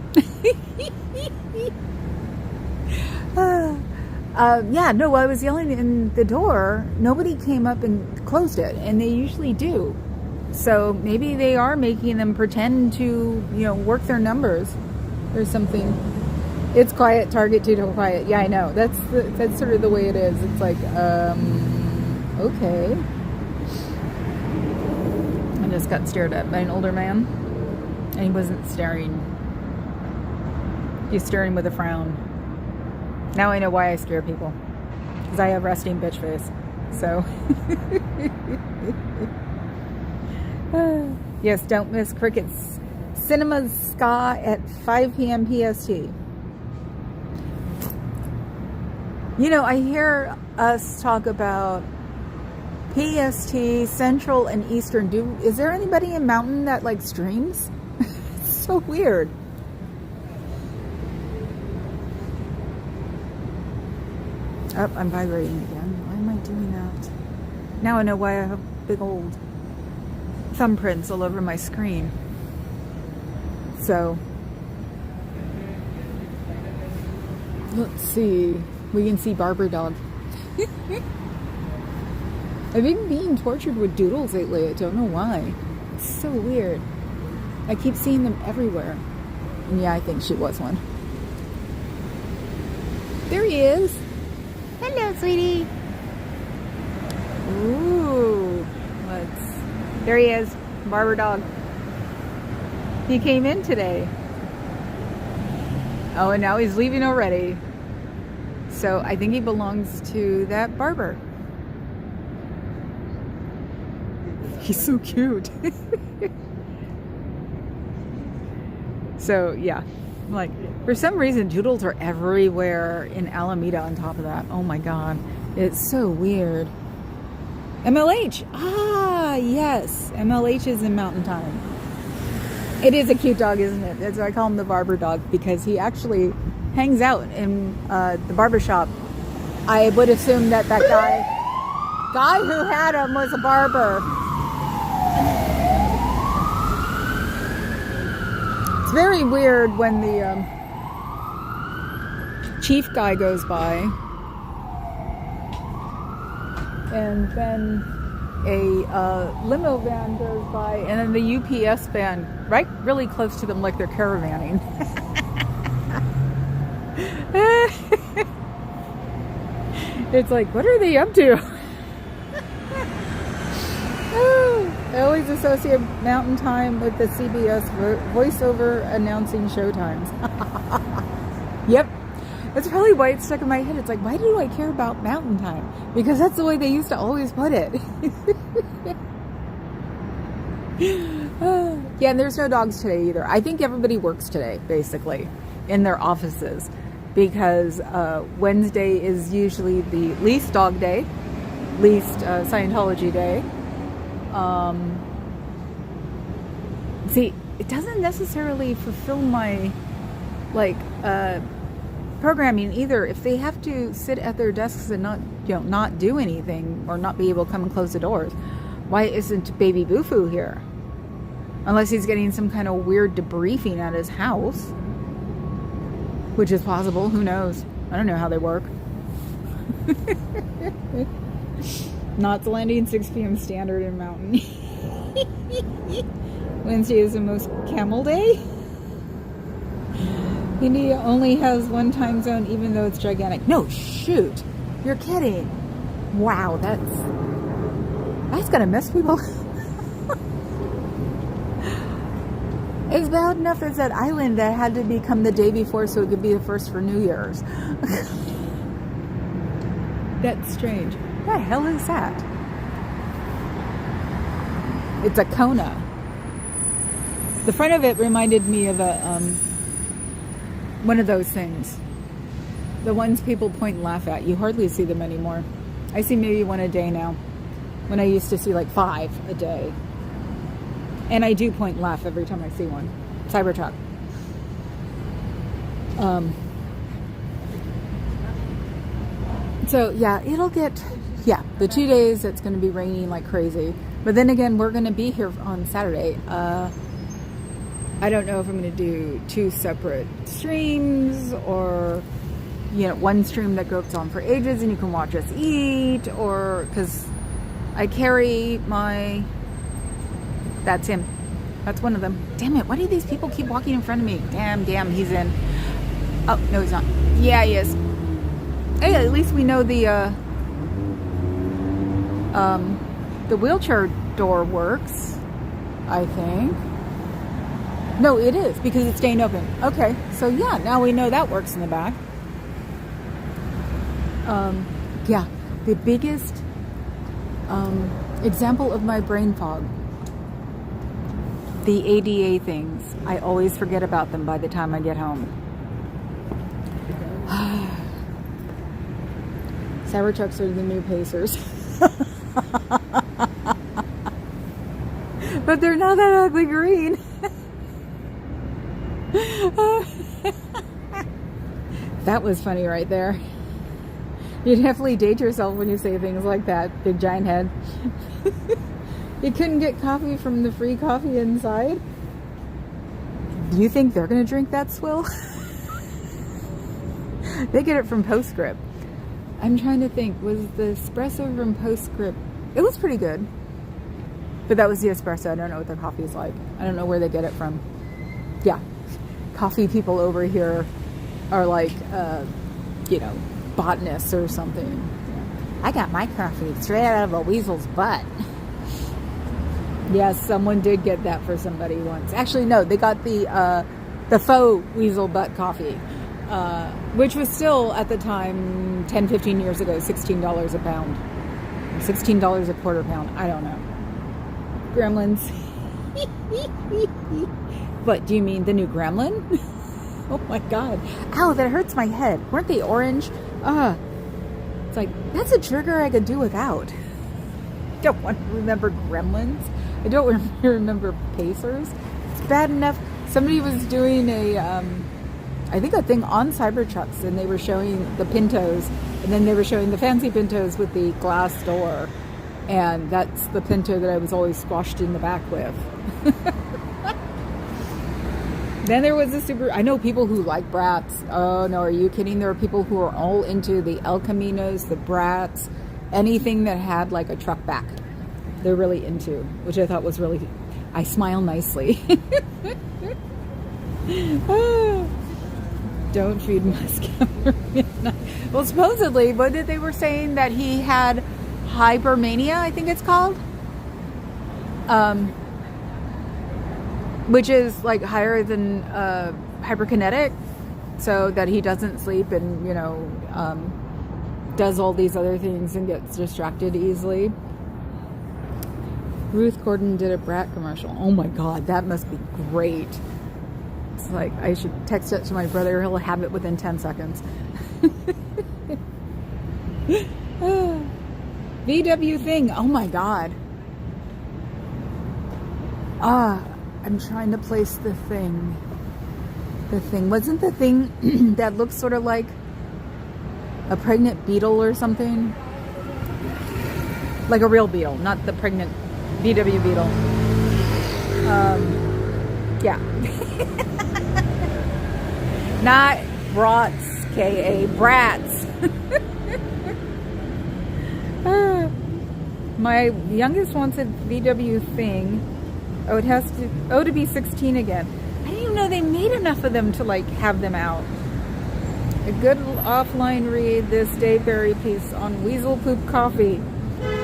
No, I was yelling in the door. Nobody came up and closed it, and they usually do. So maybe they are making them pretend to, work their numbers or something. It's quiet, Target too quiet. Yeah, I know. That's sort of the way it is. It's like, okay. Just got stared at by an older man, and he wasn't staring. He's staring with a frown. Now I know why I scare people, because I have resting bitch face. So yes, don't miss Cricket's Cinema Ska at 5 p.m. PST. I hear us talk about PST, Central, and Eastern. Is there anybody in Mountain that streams? It's so weird. Oh, I'm vibrating again. Why am I doing that? Now I know why I have big old thumbprints all over my screen. So, let's see. We can see Barber Dog. I've been being tortured with doodles lately. I don't know why. It's so weird. I keep seeing them everywhere. And yeah, I think she was one. There he is. Hello, sweetie. Ooh. There he is. Barber Dog. He came in today. Oh, and now he's leaving already. So I think he belongs to that barber. He's so cute. So, yeah. For some reason, doodles are everywhere in Alameda on top of that. Oh my God. It's so weird. MLH. Ah, yes. MLH is in Mountain Time. It is a cute dog, isn't it? That's why I call him the barber dog, because he actually hangs out in the barber shop. I would assume that guy who had him was a barber. It's very weird when the chief guy goes by, and then a limo van goes by, and then the UPS van right really close to them, like they're caravanning. It's like, what are they up to? I always associate Mountain Time with the CBS voiceover announcing showtimes. Yep. That's probably why it's stuck in my head. It's like, why do I care about Mountain Time? Because that's the way they used to always put it. Yeah, and there's no dogs today either. I think everybody works today, basically, in their offices. Because Wednesday is usually the least dog day, least Scientology day. See, it doesn't necessarily fulfill my, like, programming either. If they have to sit at their desks and not do anything or not be able to come and close the doors, why isn't Baby Boo-Foo here? Unless he's getting some kind of weird debriefing at his house, which is possible. Who knows? I don't know how they work. Knots Landing, 6 p.m. standard in Mountain. Wednesday is the most camel day. India only has one time zone, even though it's gigantic. No, shoot. You're kidding. Wow, that's gonna mess people. It's bad enough as that island that had to become the day before so it could be the first for New Year's. That's strange. What the hell is that? It's a Kona. The front of it reminded me of a one of those things. The ones people point and laugh at. You hardly see them anymore. I see maybe one a day now, when I used to see like 5 a day. And I do point and laugh every time I see one. Cybertruck. So yeah, it'll get, the 2 days it's going to be raining like crazy. But then again, we're going to be here on Saturday. I don't know if I'm going to do 2 separate streams or, one stream that goes on for ages and you can watch us eat, or because I carry my, that's him. That's one of them. Damn it. Why do these people keep walking in front of me? Damn, he's in. Oh, no, he's not. Yeah, he is. Hey, at least we know the wheelchair door works, I think. No, it is, because it's staying open. Okay, so yeah, now we know that works in the back. Yeah, the biggest example of my brain fog. The ADA things. I always forget about them by the time I get home. Cybertrucks are the new Pacers. But they're not that ugly green. That was funny right there. You definitely date yourself when you say things like that, big giant head. You couldn't get coffee from the free coffee inside? Do you think they're going to drink that swill? They get it from Postscript. I'm trying to think, was the espresso from Postscript? It was pretty good. But that was the espresso. I don't know what their coffee is like. I don't know where they get it from. Yeah. Coffee people over here are like, botanists or something. I got my coffee straight out of a weasel's butt. Yes, someone did get that for somebody once. Actually, no, they got the faux weasel butt coffee, which was still, at the time, 10, 15 years ago, $16 a pound. $16 a quarter pound. I don't know. Gremlins. What, do you mean the new Gremlin? Oh my god. Ow, that hurts my head. Weren't they orange? It's like, that's a trigger I could do without. Don't want to remember Gremlins. I don't want to remember Pacers. It's bad enough. Somebody was doing I think a thing on Cybertrucks, and they were showing the Pintos, and then they were showing the fancy Pintos with the glass door. And that's the Pinto that I was always squashed in the back with. Then there was the Subaru. I know people who like Brats. Oh no, are you kidding? There are people who are all into the El Caminos, the Brats, anything that had like a truck back. They're really into, which I thought was really, I smile nicely. Don't feed Musk after midnight. Well, supposedly, but they were saying that he had hypermania, I think it's called. Which is like higher than hyperkinetic, so that he doesn't sleep and, does all these other things and gets distracted easily. Ruth Gordon did a Brat commercial. Oh my god, that must be great. It's like, I should text it to my brother. He'll have it within 10 seconds. VW thing. Oh my god. I'm trying to place the thing. The thing. Wasn't the thing that looks sort of like a pregnant beetle or something? Like a real beetle, not the pregnant VW beetle. Yeah. Not brats, K.A. brats. My youngest wants a VW thing. Oh, it has to be 16 again. I didn't even know they made enough of them to like have them out. A good offline read this Dayberry piece on Weasel Poop Coffee.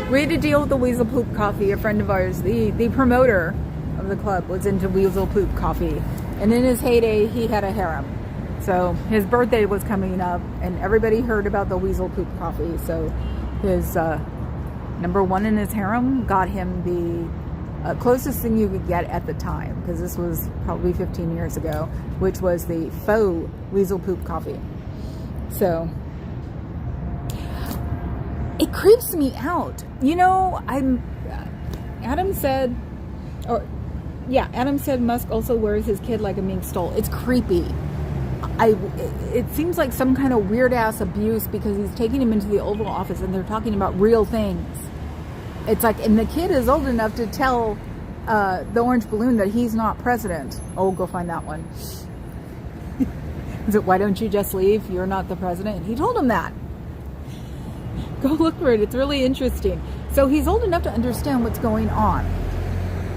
We had to deal with the Weasel Poop Coffee. A friend of ours, the promoter of the club, was into Weasel Poop Coffee. And in his heyday, he had a harem. So his birthday was coming up, and everybody heard about the Weasel Poop Coffee. So his number one in his harem got him the closest thing you could get at the time, because this was probably 15 years ago, which was the faux Weasel Poop Coffee. So it creeps me out. You know, Adam said Musk also wears his kid like a mink stole. It's creepy. It seems like some kind of weird ass abuse, because he's taking him into the Oval Office and they're talking about real things. It's like, and the kid is old enough to tell the orange balloon that he's not president. Oh, go find that one. Is it, why don't you just leave? You're not the president. He told him that. Go look for it. It's really interesting. So he's old enough to understand what's going on.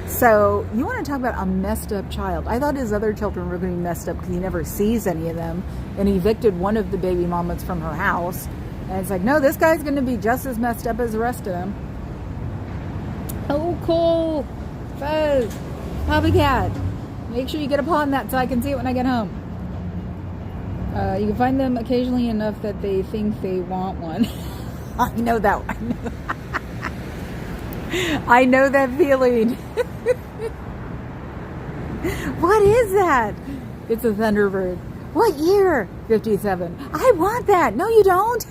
So you want to talk about a messed up child. I thought his other children were going to be messed up because he never sees any of them. And he evicted one of the baby mamas from her house. And it's like, no, this guy's going to be just as messed up as the rest of them. Oh, cool. Fuzz. Puppy cat. Make sure you get a paw on that so I can see it when I get home. You can find them occasionally enough that they think they want one. I know that. I know that feeling. What is that? It's a Thunderbird. What year? 57. I want that. No, you don't.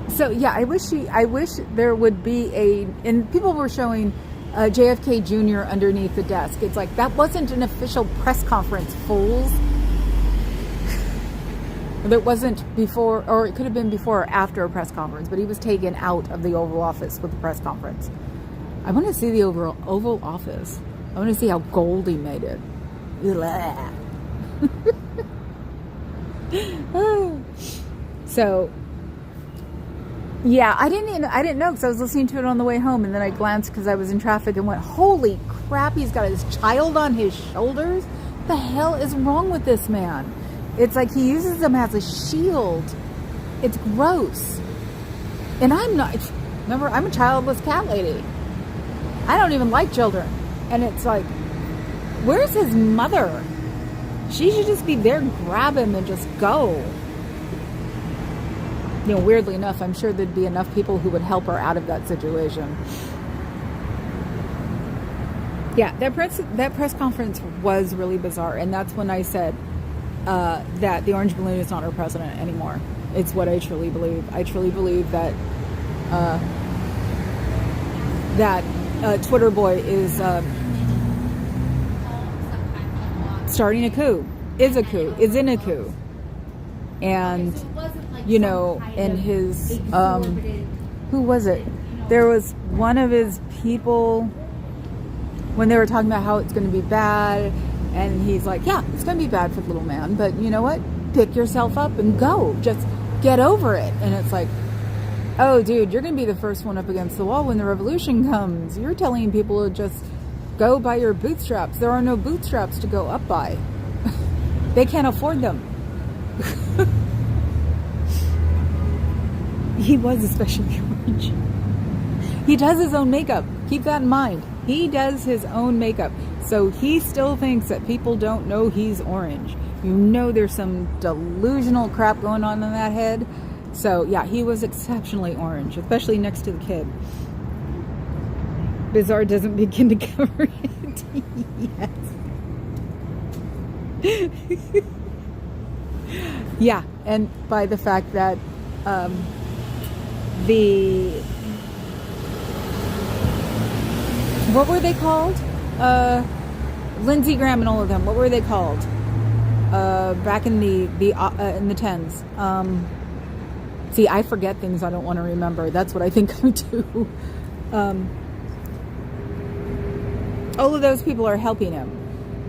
So yeah, I wish there would be and people were showing JFK Jr. underneath the desk. It's like, that wasn't an official press conference, fools. There wasn't before, or it could have been before or after a press conference, but he was taken out of the Oval Office with the press conference. I want to see the Oval Office. I want to see how gold he made it. So, yeah, I didn't know, because I was listening to it on the way home, and then I glanced because I was in traffic and went, holy crap, he's got his child on his shoulders? What the hell is wrong with this man? It's like he uses them as a shield. It's gross. And remember, I'm a childless cat lady. I don't even like children. And it's like, where's his mother? She should just be there, grab him and just go. You know, weirdly enough, I'm sure there'd be enough people who would help her out of that situation. Yeah, that press conference was really bizarre. And that's when I said, that the orange balloon is not our president anymore. It's what I truly believe. I truly believe that Twitter boy is starting a coup, is in a coup. And, you know, and his, who was it? There was one of his people, when they were talking about how it's going to be bad, and he's like, yeah, it's going to be bad for the little man, but you know what? Pick yourself up and go. Just get over it. And it's like, oh, dude, you're going to be the first one up against the wall when the revolution comes. You're telling people to just go by your bootstraps. There are no bootstraps to go up by. They can't afford them. He was especially orange. He does his own makeup. Keep that in mind. He does his own makeup. So he still thinks that people don't know he's orange. You know there's some delusional crap going on in that head. So yeah, he was exceptionally orange, especially next to the kid. Bizarre doesn't begin to cover it. Yes. Yeah, and by the fact that the what were they called? Lindsey Graham and all of them. What were they called? Back in the tens. See, I forget things I don't want to remember. That's what I think I do. All of those people are helping him.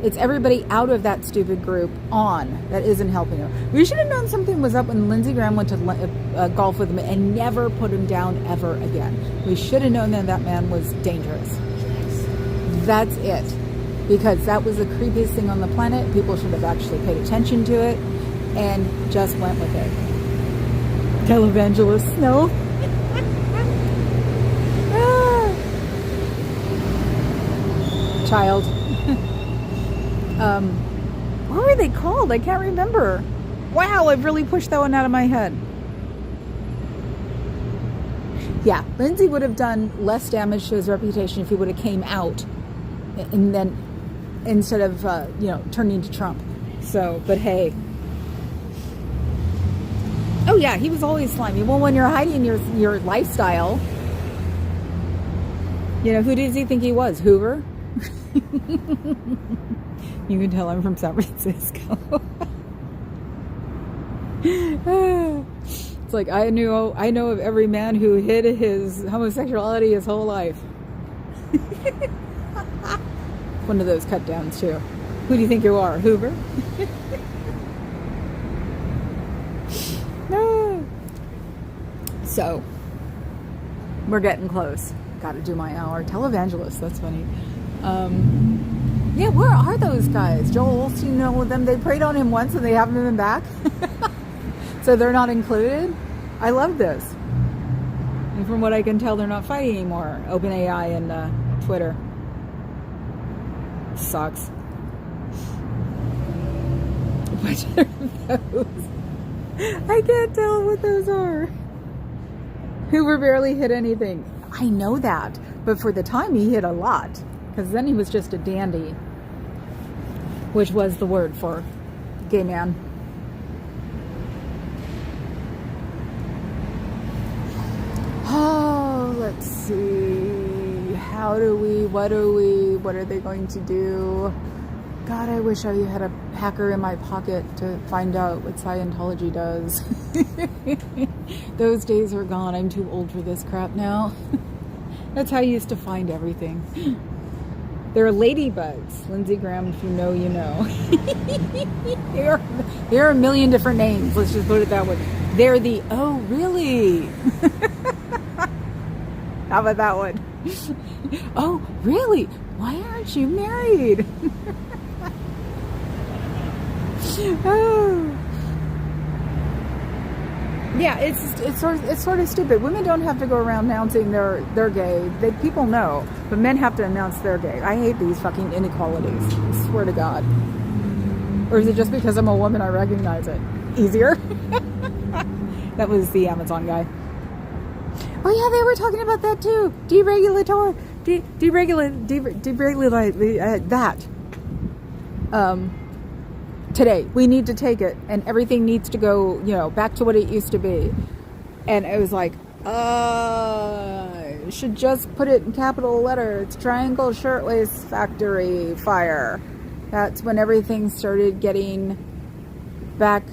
It's everybody out of that stupid group on that isn't helping him. We should have known something was up when Lindsey Graham went to golf with him and never put him down ever again. We should have known that man was dangerous. That's it. Because that was the creepiest thing on the planet. People should have actually paid attention to it and just went with it. Televangelists, no. Child. What were they called? I can't remember. Wow, I've really pushed that one out of my head. Yeah, Lindsay would have done less damage to his reputation if he would have came out and then instead of turning to Trump. So, but hey. Oh yeah, he was always slimy. Well, when you're hiding your lifestyle, who does he think he was? Hoover? You can tell I'm from San Francisco. It's like I know of every man who hid his homosexuality his whole life. One of those cut downs too. Who do you think you are, Hoover? No. So we're getting close. Got to do my hour. Televangelists. That's funny. Yeah, where are those guys? Joel Osteen, with them. They prayed on him once and they haven't been back. So they're not included. I love this. And from what I can tell, they're not fighting anymore. OpenAI and Twitter. Sucks. What are those? I can't tell what those are. Hoover barely hit anything. I know that. But for the time, he hit a lot. Because then he was just a dandy. Which was the word for gay man. Oh, let's see. What are they going to do? God, I wish I had a hacker in my pocket to find out what Scientology does. Those days are gone. I'm too old for this crap now. That's how I used to find everything. They're ladybugs. Lindsey Graham, if you know, you know. There are a million different names. Let's just put it that way. They're the, oh, really? How about that one? Oh, really? Why aren't you married? Oh. Yeah, it's sort of stupid. Women don't have to go around announcing they're gay. People know, but men have to announce they're gay. I hate these fucking inequalities. I swear to God. Or is it just because I'm a woman I recognize it? Easier? That was the Amazon guy. Oh yeah, they were talking about that too. Deregulate that. Today we need to take it and everything needs to go back to what it used to be. And it was like should just put it in capital letter. It's Triangle Shirtwaist Factory fire. That's when everything started getting back,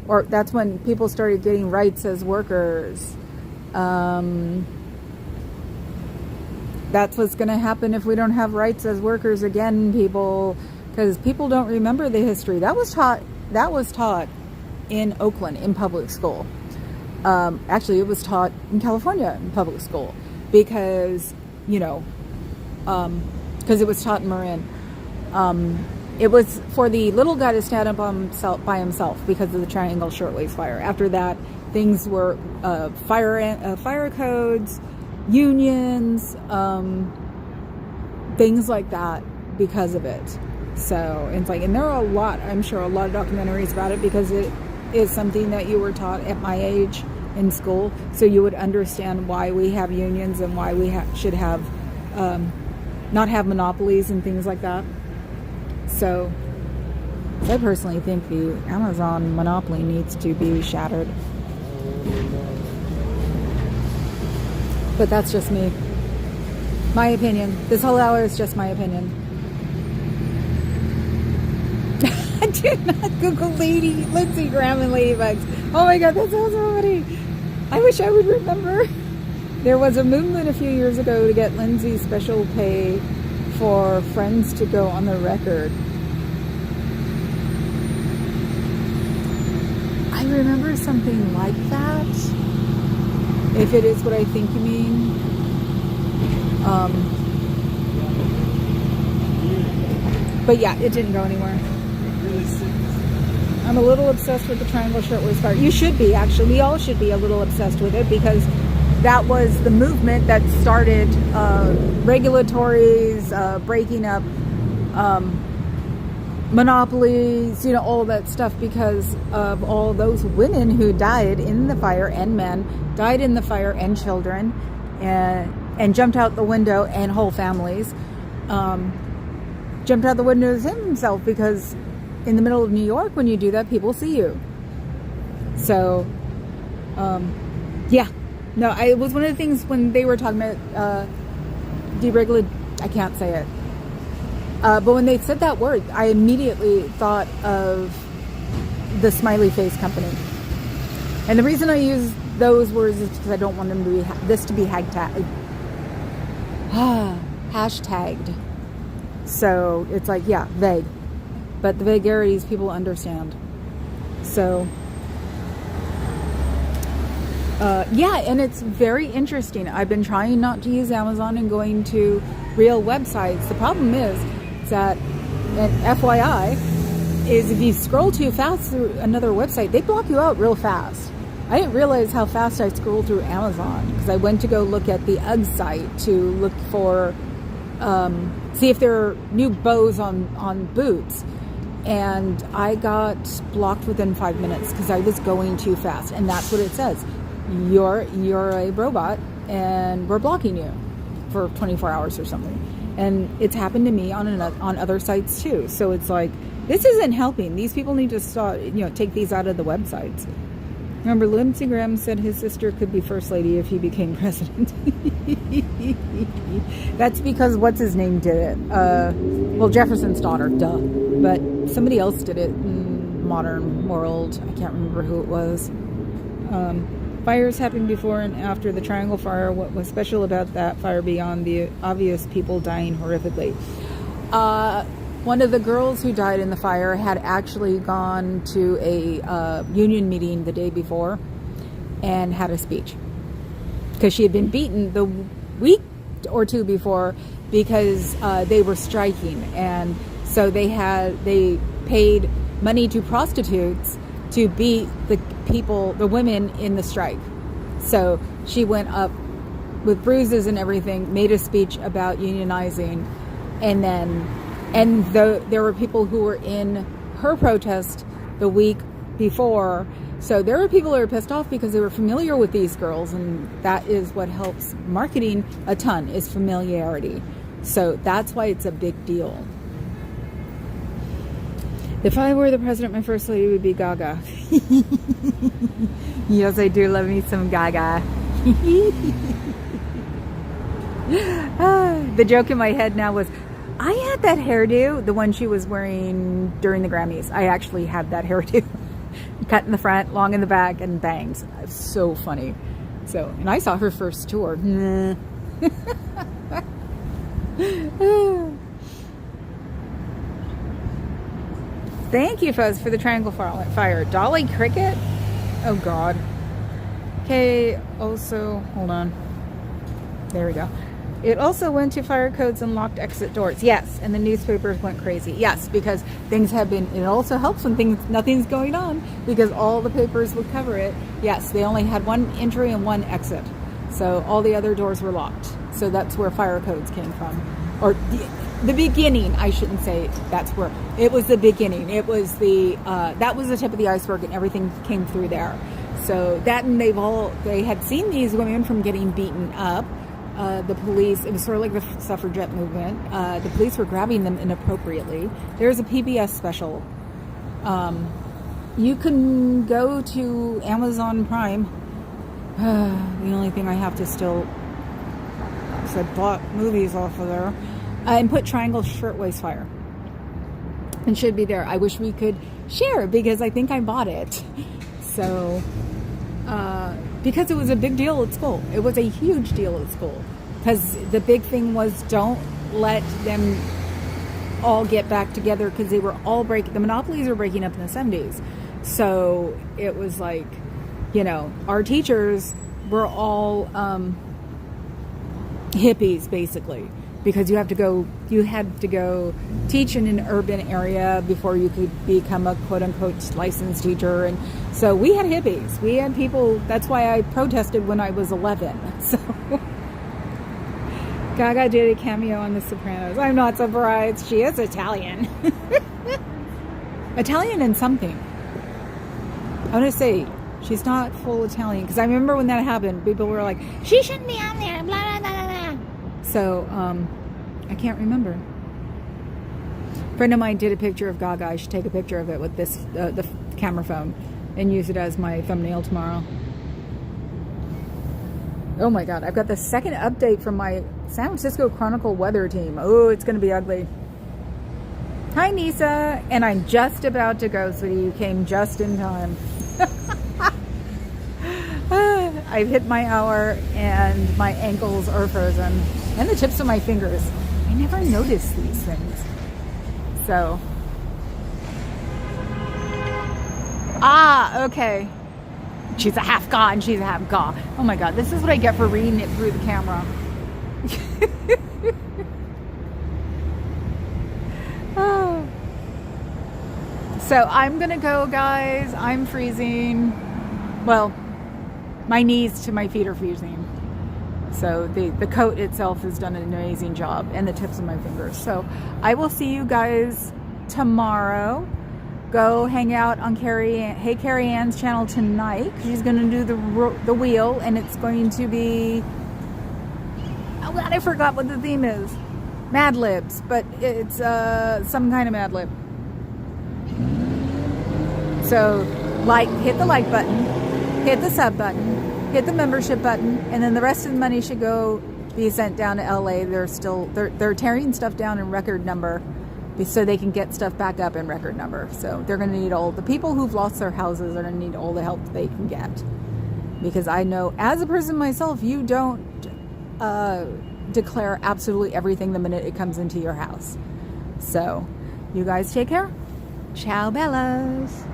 or that's when people started getting rights as workers. That's what's going to happen if we don't have rights as workers again, people. Because people don't remember the history. That was taught in Oakland in public school. Actually, it was taught in California in public school because it was taught in Marin. It was for the little guy to stand up by himself because of the Triangle Shirtwaist Fire. After that, things were fire codes, unions, things like that because of it. So it's like, and there are I'm sure a lot of documentaries about it because it is something that you were taught at my age in school. So you would understand why we have unions and why we should have, not have monopolies and things like that. So I personally think the Amazon monopoly needs to be shattered. But that's just me. My opinion. This whole hour is just my opinion. Do not Google Lindsey Graham and ladybugs. Oh my god, that's so funny. I wish I would remember. There was a movement a few years ago to get Lindsay special pay for Friends to go on the record. I remember something like that. If it is what I think you mean. But yeah, it didn't go anywhere. I'm a little obsessed with the Triangle Shirtwaist Fire. You should be, actually. We all should be a little obsessed with it, because that was the movement that started regulatories, breaking up monopolies, all that stuff, because of all those women who died in the fire, and men died in the fire, and children, and jumped out the window, and whole families jumped out the window himself, because in the middle of New York, when you do that, people see you. So, yeah. No, it was one of the things when they were talking about deregulate. I can't say it. But when they said that word, I immediately thought of the Smiley Face Company. And the reason I use those words is because I don't want them to be this to be hashtagged. So it's like, yeah, vague. But the vagaries people understand. So, yeah, and it's very interesting. I've been trying not to use Amazon and going to real websites. The problem is that, and FYI, is if you scroll too fast through another website, they block you out real fast. I didn't realize how fast I scrolled through Amazon, because I went to go look at the UGG site to look for, see if there are new bows on boots. And I got blocked within 5 minutes because I was going too fast. And that's what it says. You're a robot, and we're blocking you for 24 hours or something. And it's happened to me on other sites too. So it's like, this isn't helping. These people need to start, take these out of the websites. Remember, Lindsey Graham said his sister could be first lady if he became president. That's because what's his name did it. Well, Jefferson's daughter, duh. But somebody else did it in modern world. I can't remember who it was. Fires happened before and after the Triangle Fire. What was special about that fire beyond the obvious people dying horrifically? One of the girls who died in the fire had actually gone to a union meeting the day before and had a speech, because she had been beaten the week or two before because they were striking, and so they paid money to prostitutes to beat the women in the strike. So she went up with bruises and everything, made a speech about unionizing, and there were people who were in her protest the week before. So there were people who were pissed off because they were familiar with these girls, and that is what helps marketing a ton, is familiarity. So that's why it's a big deal. If I were the president, my first lady would be Gaga. Yes, I do love me some Gaga. The joke in my head now was, I had that hairdo, the one she was wearing during the Grammys. I actually had that hairdo. Cut in the front, long in the back, and bangs. So funny. So, and I saw her first tour. Thank you, Fuzz, for the Triangle Fire. Dolly Cricket? Oh, God. Okay, also, hold on. There we go. It also went to fire codes and locked exit doors. Yes, and the newspapers went crazy. Yes, because things have been, it also helps when nothing's going on, because all the papers would cover it. Yes, they only had one entry and one exit. So all the other doors were locked. So that's where fire codes came from. Or the beginning, I shouldn't say that's where. It was the beginning. It was that was the tip of the iceberg, and everything came through there. So that, and they had seen these women from getting beaten up. The police, it was sort of like the suffragette movement. The police were grabbing them inappropriately. There's a PBS special. You can go to Amazon Prime. The only thing I have to still because I bought movies off of there. And put Triangle Shirtwaist Fire. It should be there. I wish we could share because I think I bought it. So, because it was a big deal at school. It was a huge deal at school. Because the big thing was don't let them all get back together because they were all the monopolies were breaking up in the 70s. So it was like, our teachers were all hippies basically, because you had to go teach in an urban area before you could become a quote unquote licensed teacher. And so we had hippies. We had people. That's why I protested when I was 11. So Gaga did a cameo on The Sopranos. I'm not surprised. She is Italian. Italian and something. I want to say she's not full Italian, because I remember when that happened, people were like, she shouldn't be on there, blah, blah, blah, blah. So, I can't remember. A friend of mine did a picture of Gaga. I should take a picture of it with this, the camera phone, and use it as my thumbnail tomorrow. Oh my God, I've got the second update from my San Francisco Chronicle weather team. Oh, it's going to be ugly. Hi, Nisa. And I'm just about to go, so you came just in time. I've hit my hour and my ankles are frozen. And the tips of my fingers. I never noticed these things. So. Okay. She's a half god, she's a half god. Oh my God, this is what I get for reading it through the camera. Oh. So I'm gonna go, guys. I'm freezing. Well, my knees to my feet are freezing. So the coat itself has done an amazing job, and the tips of my fingers. So I will see you guys tomorrow. Go hang out on Carrie Ann's channel tonight. She's going to do the wheel, and it's going to be, oh God, I forgot what the theme is. Mad Libs, but it's some kind of Mad Lib. So hit the like button, hit the sub button, hit the membership button, and then the rest of the money should be sent down to LA. They're tearing stuff down in record number, so they can get stuff back up in record number. So they're going to need all the people who've lost their houses are going to need all the help they can get, because I know as a person myself, you don't declare absolutely everything the minute it comes into your house. So you guys take care. Ciao, Bellas.